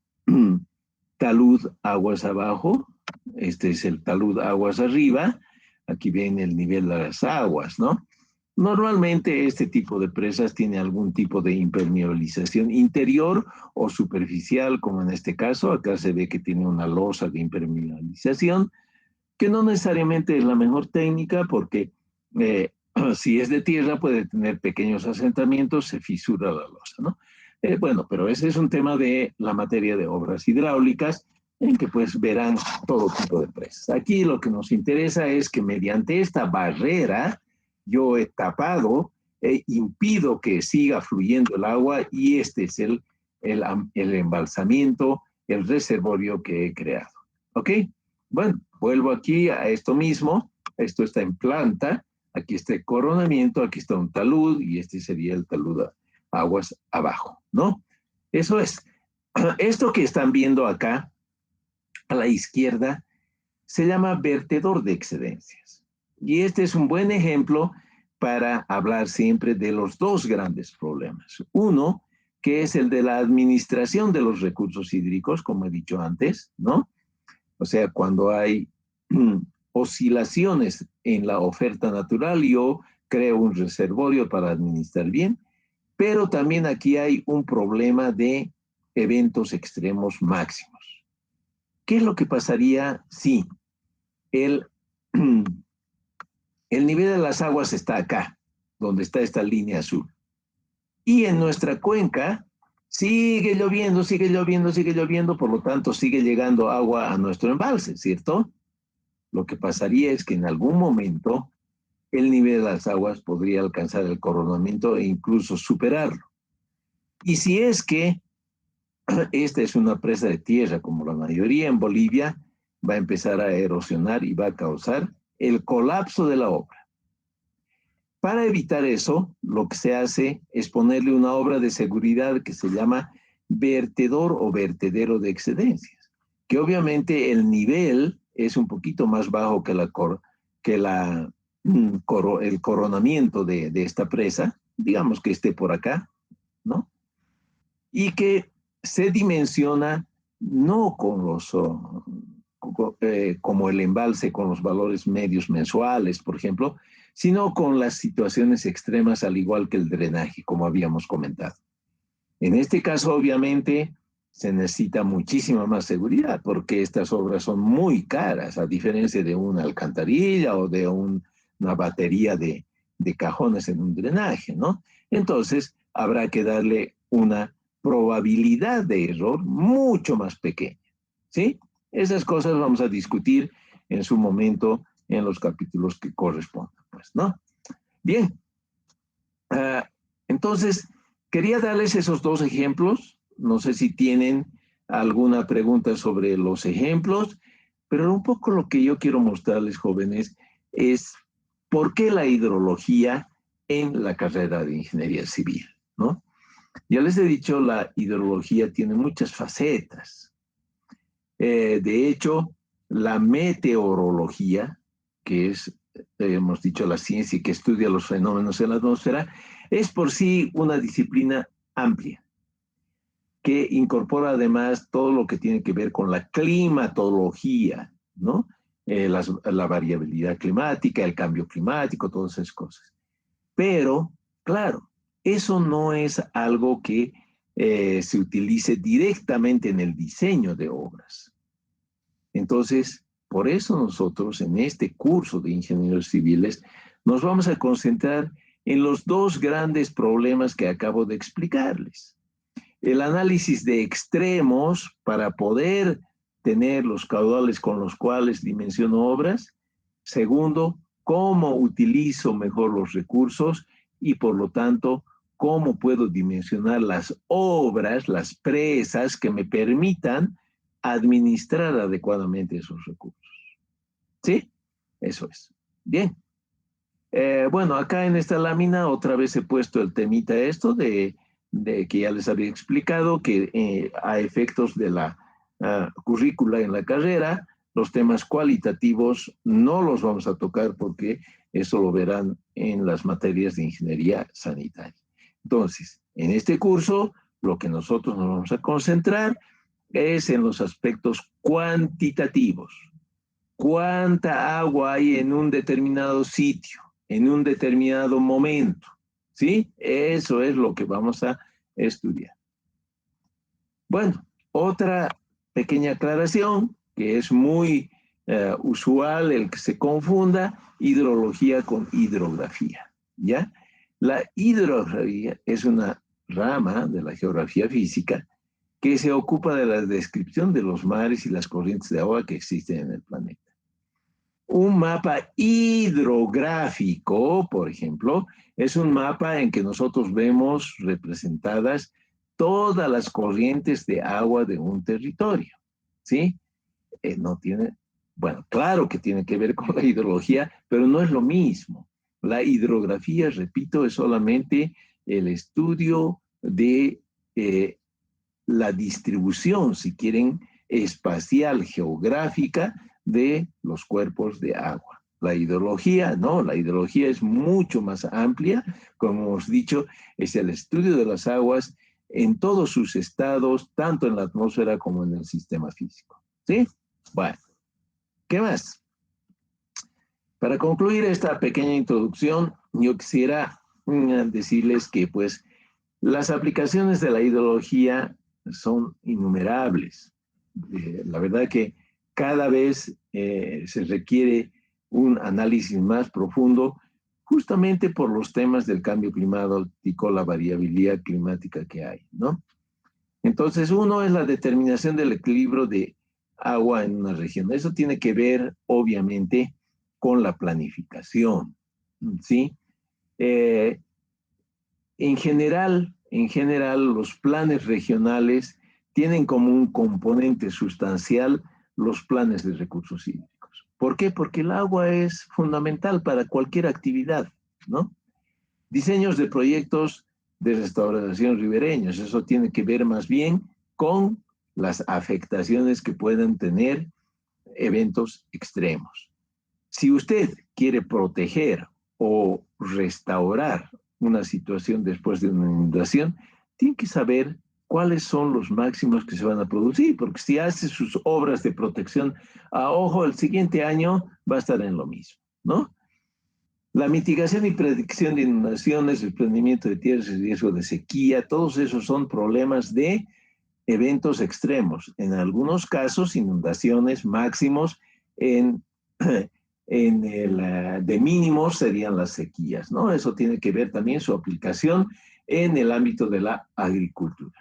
S1: talud aguas abajo. Este es el talud aguas arriba. Aquí viene el nivel de las aguas, ¿no? Normalmente este tipo de presas tiene algún tipo de impermeabilización interior o superficial, como en este caso. Acá se ve que tiene una losa de impermeabilización, que no necesariamente es la mejor técnica porque si es de tierra puede tener pequeños asentamientos, se fisura la losa, ¿no? Bueno, pero ese es un tema de la materia de obras hidráulicas en que pues verán todo tipo de presas. Aquí lo que nos interesa es que mediante esta barrera yo he tapado e impido que siga fluyendo el agua y este es el embalsamiento, el reservorio que he creado. ¿Ok? Bueno, vuelvo aquí a esto mismo. Esto está en planta. Aquí está el coronamiento, aquí está un talud y este sería el talud a aguas abajo, ¿no? Eso es. Esto que están viendo acá a la izquierda se llama vertedor de excedencias. Y este es un buen ejemplo para hablar siempre de los dos grandes problemas. Uno, que es el de la administración de los recursos hídricos, como he dicho antes, ¿no? O sea, cuando hay oscilaciones en la oferta natural, yo creo un reservorio para administrar bien, pero también aquí hay un problema de eventos extremos máximos. ¿Qué es lo que pasaría si el, el nivel de las aguas está acá, donde está esta línea azul? Y en nuestra cuenca sigue lloviendo, sigue lloviendo, sigue lloviendo, por lo tanto sigue llegando agua a nuestro embalse, ¿cierto? Lo que pasaría es que en algún momento el nivel de las aguas podría alcanzar el coronamiento e incluso superarlo. Y si es que esta es una presa de tierra, como la mayoría en Bolivia, va a empezar a erosionar y va a causar el colapso de la obra. Para evitar eso, lo que se hace es ponerle una obra de seguridad que se llama vertedor o vertedero de excedencias, que obviamente el nivel es un poquito más bajo que el coronamiento de esta presa, digamos que esté por acá, ¿no? Y que se dimensiona no con como el embalse con los valores medios mensuales, por ejemplo, sino con las situaciones extremas, al igual que el drenaje, como habíamos comentado. En este caso, obviamente, se necesita muchísima más seguridad porque estas obras son muy caras, a diferencia de una alcantarilla o de una batería de cajones en un drenaje, ¿no? Entonces, habrá que darle una probabilidad de error mucho más pequeña, ¿sí? Esas cosas vamos a discutir en su momento en los capítulos que correspondan, pues, ¿no? Bien, entonces, quería darles esos dos ejemplos. No sé si tienen alguna pregunta sobre los ejemplos, pero un poco lo que yo quiero mostrarles, jóvenes, es por qué la hidrología en la carrera de ingeniería civil, ¿no? Ya les he dicho, la hidrología tiene muchas facetas. De hecho, la meteorología, que es, hemos dicho, la ciencia que estudia los fenómenos en la atmósfera, es por sí una disciplina amplia. que incorpora además todo lo que tiene que ver con la climatología, ¿no? La variabilidad climática, el cambio climático, todas esas cosas. Pero, claro, eso no es algo que se utilice directamente en el diseño de obras. Entonces, por eso nosotros en este curso de ingenieros civiles nos vamos a concentrar en los dos grandes problemas que acabo de explicarles. El análisis de extremos para poder tener los caudales con los cuales dimensiono obras. Segundo, cómo utilizo mejor los recursos y por lo tanto, cómo puedo dimensionar las obras, las presas que me permitan administrar adecuadamente esos recursos. ¿Sí? Eso es. Bien. Bueno, acá en esta lámina otra vez he puesto el temita esto de que ya les había explicado que a efectos de la currícula en la carrera, los temas cualitativos no los vamos a tocar porque eso lo verán en las materias de ingeniería sanitaria. Entonces, en este curso, lo que nosotros nos vamos a concentrar es en los aspectos cuantitativos. ¿Cuánta agua hay en un determinado sitio, en un determinado momento? ¿Sí? Eso es lo que vamos a estudiar. Bueno, otra pequeña aclaración que es muy usual el que se confunda hidrología con hidrografía, ¿ya? La hidrografía es una rama de la geografía física que se ocupa de la descripción de los mares y las corrientes de agua que existen en el planeta. Un mapa hidrográfico, por ejemplo, es un mapa en que nosotros vemos representadas todas las corrientes de agua de un territorio, ¿sí? No tiene, bueno, claro que tiene que ver con la hidrología, pero no es lo mismo. La hidrografía, repito, es solamente el estudio de la distribución, si quieren, espacial, geográfica de los cuerpos de agua. La hidrología, no, la hidrología es mucho más amplia, como hemos dicho, es el estudio de las aguas en todos sus estados, tanto en la atmósfera como en el sistema físico. ¿Sí? Bueno, ¿qué más? Para concluir esta pequeña introducción, yo quisiera decirles que, pues, las aplicaciones de la hidrología son innumerables. La verdad que cada vez se requiere un análisis más profundo justamente por los temas del cambio climático, la variabilidad climática que hay, ¿no? Entonces, uno es la determinación del equilibrio de agua en una región. Eso tiene que ver, obviamente, con la planificación, ¿sí? En general, los planes regionales tienen como un componente sustancial los planes de recursos hídricos. ¿Por qué? Porque el agua es fundamental para cualquier actividad, ¿no? Diseños de proyectos de restauración ribereños, eso tiene que ver más bien con las afectaciones que puedan tener eventos extremos. Si usted quiere proteger o restaurar una situación después de una inundación, tiene que saber cuáles son los máximos que se van a producir, porque si hace sus obras de protección a ojo, el siguiente año va a estar en lo mismo, ¿no? La mitigación y predicción de inundaciones, el planeamiento de tierras y riesgo de sequía, todos esos son problemas de eventos extremos. En algunos casos, inundaciones máximos, en de mínimos serían las sequías, ¿no? Eso tiene que ver también su aplicación en el ámbito de la agricultura.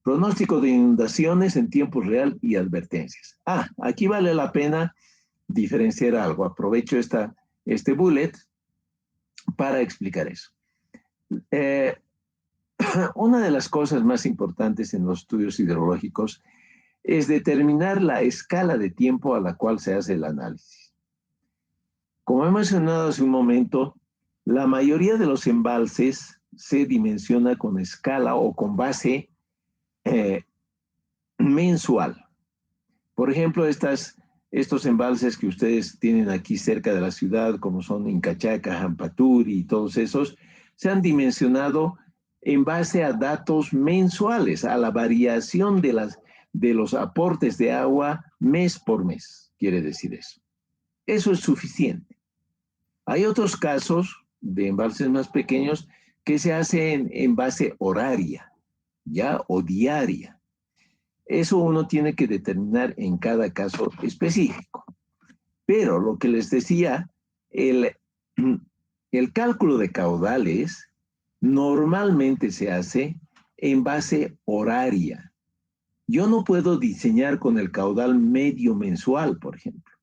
S1: Pronóstico de inundaciones en tiempo real y advertencias. Aquí vale la pena diferenciar algo. Aprovecho este bullet para explicar eso. Una de las cosas más importantes en los estudios hidrológicos es determinar la escala de tiempo a la cual se hace el análisis. Como he mencionado hace un momento, la mayoría de los embalses se dimensiona con escala o con base mensual. Por ejemplo, estos embalses que ustedes tienen aquí cerca de la ciudad, como son Incachaca, Jampaturi y todos esos, se han dimensionado en base a datos mensuales, a la variación de los aportes de agua mes por mes, quiere decir eso. Eso es suficiente. Hay otros casos de embalses más pequeños que se hacen en base horaria, ¿ya? O diaria. Eso uno tiene que determinar en cada caso específico. Pero lo que les decía, el cálculo de caudales normalmente se hace en base horaria. Yo no puedo diseñar con el caudal medio mensual, por ejemplo.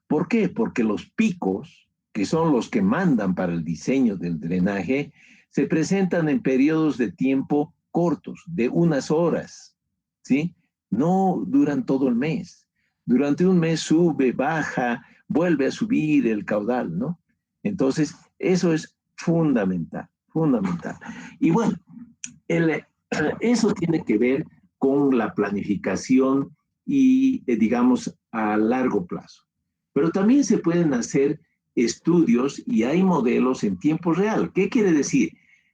S1: ¿Por qué? Porque los picos, que son los que mandan para el diseño del drenaje, se presentan en periodos de tiempo cortos, de unas horas, ¿sí? No duran todo el mes. Durante un mes sube, baja, vuelve a subir el caudal, ¿no? Entonces, eso es fundamental, fundamental. Y bueno, eso tiene que ver con la planificación y, digamos, a largo plazo. Pero también se pueden hacer estudios y hay modelos en tiempo real. ¿Qué quiere decir?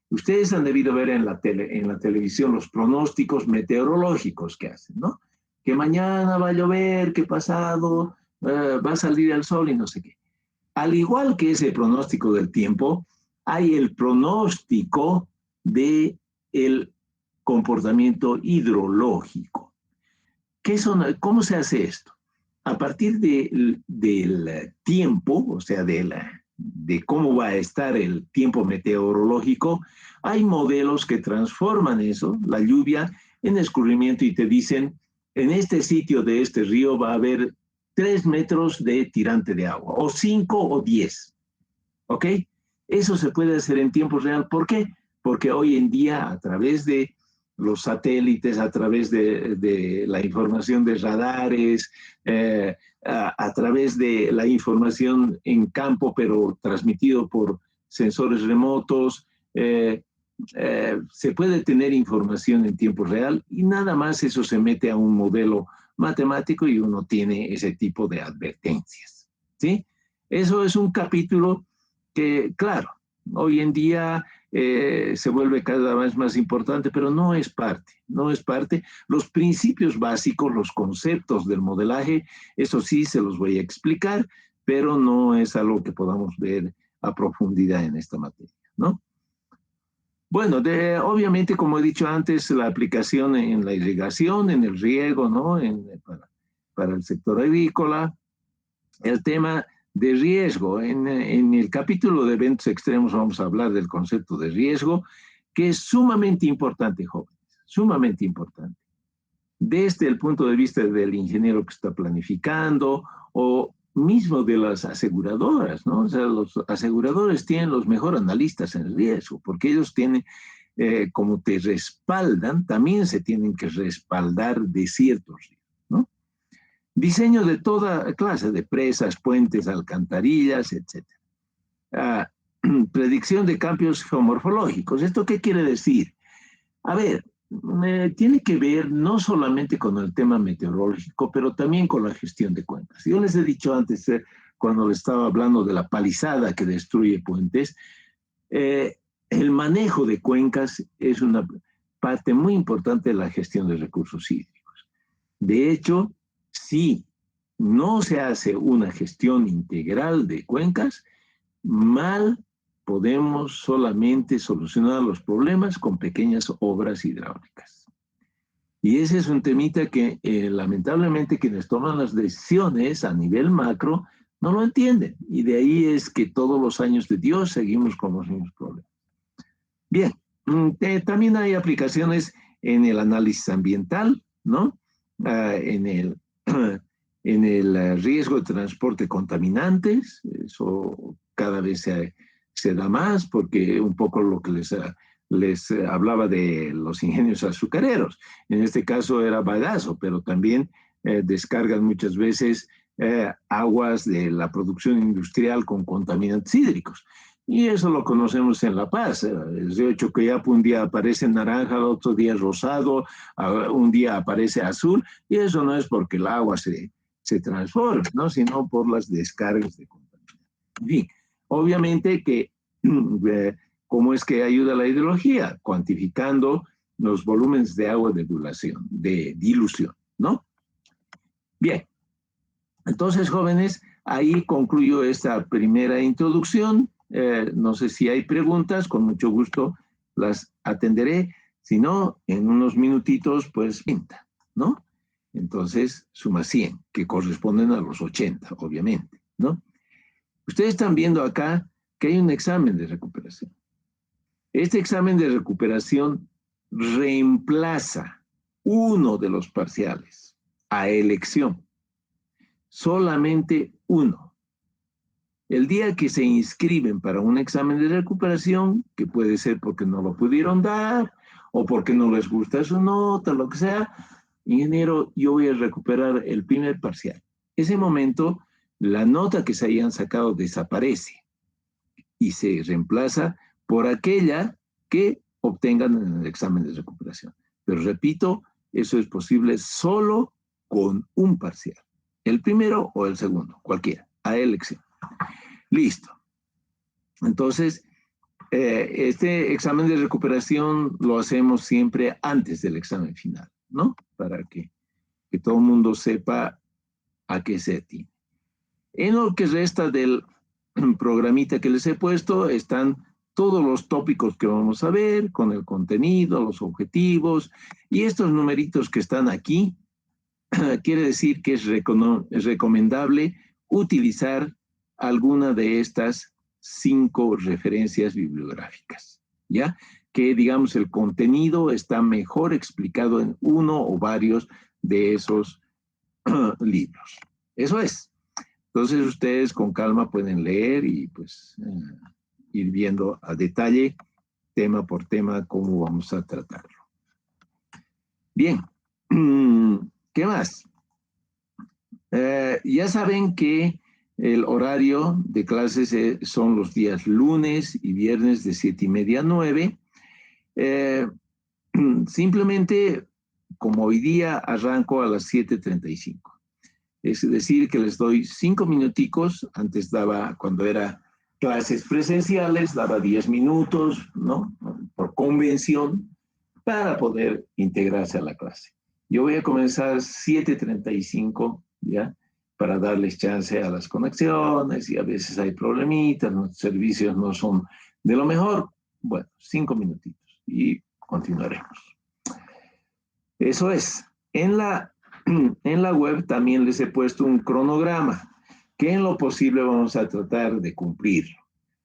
S1: Ustedes han debido ver en la televisión los pronósticos meteorológicos que hacen, ¿no? Que mañana va a llover, que pasado va a salir el sol y no sé qué. Al igual que ese pronóstico del tiempo, hay el pronóstico del comportamiento hidrológico. ¿Cómo se hace esto? A partir del tiempo, o sea, de cómo va a estar el tiempo meteorológico, hay modelos que transforman eso, la lluvia, en escurrimiento y te dicen, en este sitio de este río va a haber 3 metros de tirante de agua, o 5 o 10, ¿ok? Eso se puede hacer en tiempo real. ¿Por qué? Porque hoy en día, a través de los satélites, a través de la información de radares, a través de la información en campo, pero transmitido por sensores remotos, se puede tener información en tiempo real y nada más eso se mete a un modelo matemático y uno tiene ese tipo de advertencias, ¿sí? Eso es un capítulo que, claro, hoy en día se vuelve cada vez más importante, pero no es parte, no es parte. Los principios básicos, los conceptos del modelaje, eso sí se los voy a explicar, pero no es algo que podamos ver a profundidad en esta materia, ¿no? Bueno, obviamente, como he dicho antes, la aplicación en la irrigación, en el riego, ¿no? Para el sector agrícola, el tema de riesgo. En el capítulo de eventos extremos vamos a hablar del concepto de riesgo, que es sumamente importante, jóvenes, sumamente importante. Desde el punto de vista del ingeniero que está planificando o mismo de las aseguradoras, ¿no? O sea, los aseguradores tienen los mejores analistas en riesgo, porque ellos tienen, como te respaldan, también se tienen que respaldar de ciertos riesgos, ¿no? Diseño de toda clase de presas, puentes, alcantarillas, etc. Predicción de cambios geomorfológicos. ¿Esto qué quiere decir? A ver, tiene que ver no solamente con el tema meteorológico, pero también con la gestión de cuencas. Yo les he dicho antes, cuando les estaba hablando de la palizada que destruye puentes, el manejo de cuencas es una parte muy importante de la gestión de recursos hídricos. De hecho, si no se hace una gestión integral de cuencas, mal podemos solamente solucionar los problemas con pequeñas obras hidráulicas. Y ese es un temita que lamentablemente quienes toman las decisiones a nivel macro no lo entienden. Y de ahí es que todos los años de Dios seguimos con los mismos problemas. Bien, también hay aplicaciones en el análisis ambiental, ¿no? En el riesgo de transporte de contaminantes, eso cada vez se da más, porque un poco lo que les hablaba de los ingenios azucareros. En este caso era bagazo, pero también descargan muchas veces aguas de la producción industrial con contaminantes hídricos. Y eso lo conocemos en La Paz. El río Chocoyapo un día aparece naranja, el otro día rosado, un día aparece azul, y eso no es porque el agua se transforma, ¿no? Sino por las descargas de contaminantes. En fin, obviamente que ¿Cómo es que ayuda la hidrología? Cuantificando los volúmenes de agua de dilución, ¿no? Bien, entonces, jóvenes, ahí concluyo esta primera introducción. No sé si hay preguntas, con mucho gusto las atenderé. Si no, en unos minutitos, pues, 30, ¿no? Entonces, suma 100, que corresponden a los 80, obviamente, ¿no? Ustedes están viendo acá que hay un examen de recuperación. Este examen de recuperación reemplaza uno de los parciales a elección. Solamente uno. El día que se inscriben para un examen de recuperación, que puede ser porque no lo pudieron dar o porque no les gusta su nota, lo que sea, ingeniero, yo voy a recuperar el primer parcial. Ese momento, la nota que se hayan sacado desaparece y se reemplaza por aquella que obtengan en el examen de recuperación. Pero repito, eso es posible solo con un parcial. El primero o el segundo, cualquiera, a elección. Listo. Entonces, este examen de recuperación lo hacemos siempre antes del examen final, ¿no? Para que todo el mundo sepa a qué se atiene. En lo que resta del programita que les he puesto están todos los tópicos que vamos a ver, con el contenido, los objetivos, y estos numeritos que están aquí, quiere decir que es recomendable utilizar alguna de estas 5 referencias bibliográficas, ¿ya? Que, digamos, el contenido está mejor explicado en uno o varios de esos libros. Eso es. Entonces, ustedes con calma pueden leer y, pues, ir viendo a detalle, tema por tema, cómo vamos a tratarlo. Bien. ¿Qué más? Ya saben que el horario de clases son los días lunes y viernes de 7:30 a 9. Simplemente, como hoy día, arranco a las 7:35. Es decir, que les doy 5 minuticos. Antes daba, cuando era clases presenciales, daba 10 minutos, ¿no? Por convención, para poder integrarse a la clase. Yo voy a comenzar 7:35, ¿ya? Para darles chance a las conexiones y a veces hay problemitas, los servicios no son de lo mejor. Bueno, 5 minutitos y continuaremos. Eso es. En la web también les he puesto un cronograma que en lo posible vamos a tratar de cumplirlo.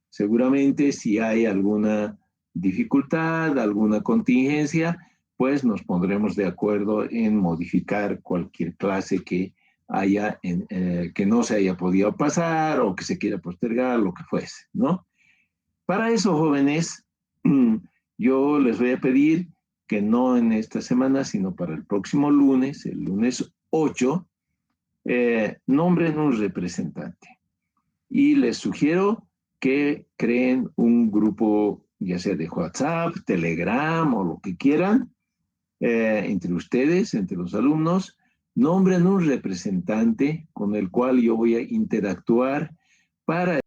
S1: Seguramente si hay alguna dificultad, alguna contingencia, pues nos pondremos de acuerdo en modificar cualquier clase que haya que no se haya podido pasar o que se quiera postergar, lo que fuese, ¿no? Para eso, jóvenes, yo les voy a pedir que no en esta semana, sino para el próximo lunes, el lunes 8, nombren un representante. Y les sugiero que creen un grupo, ya sea de WhatsApp, Telegram o lo que quieran, entre ustedes, entre los alumnos, nombren un representante con el cual yo voy a interactuar para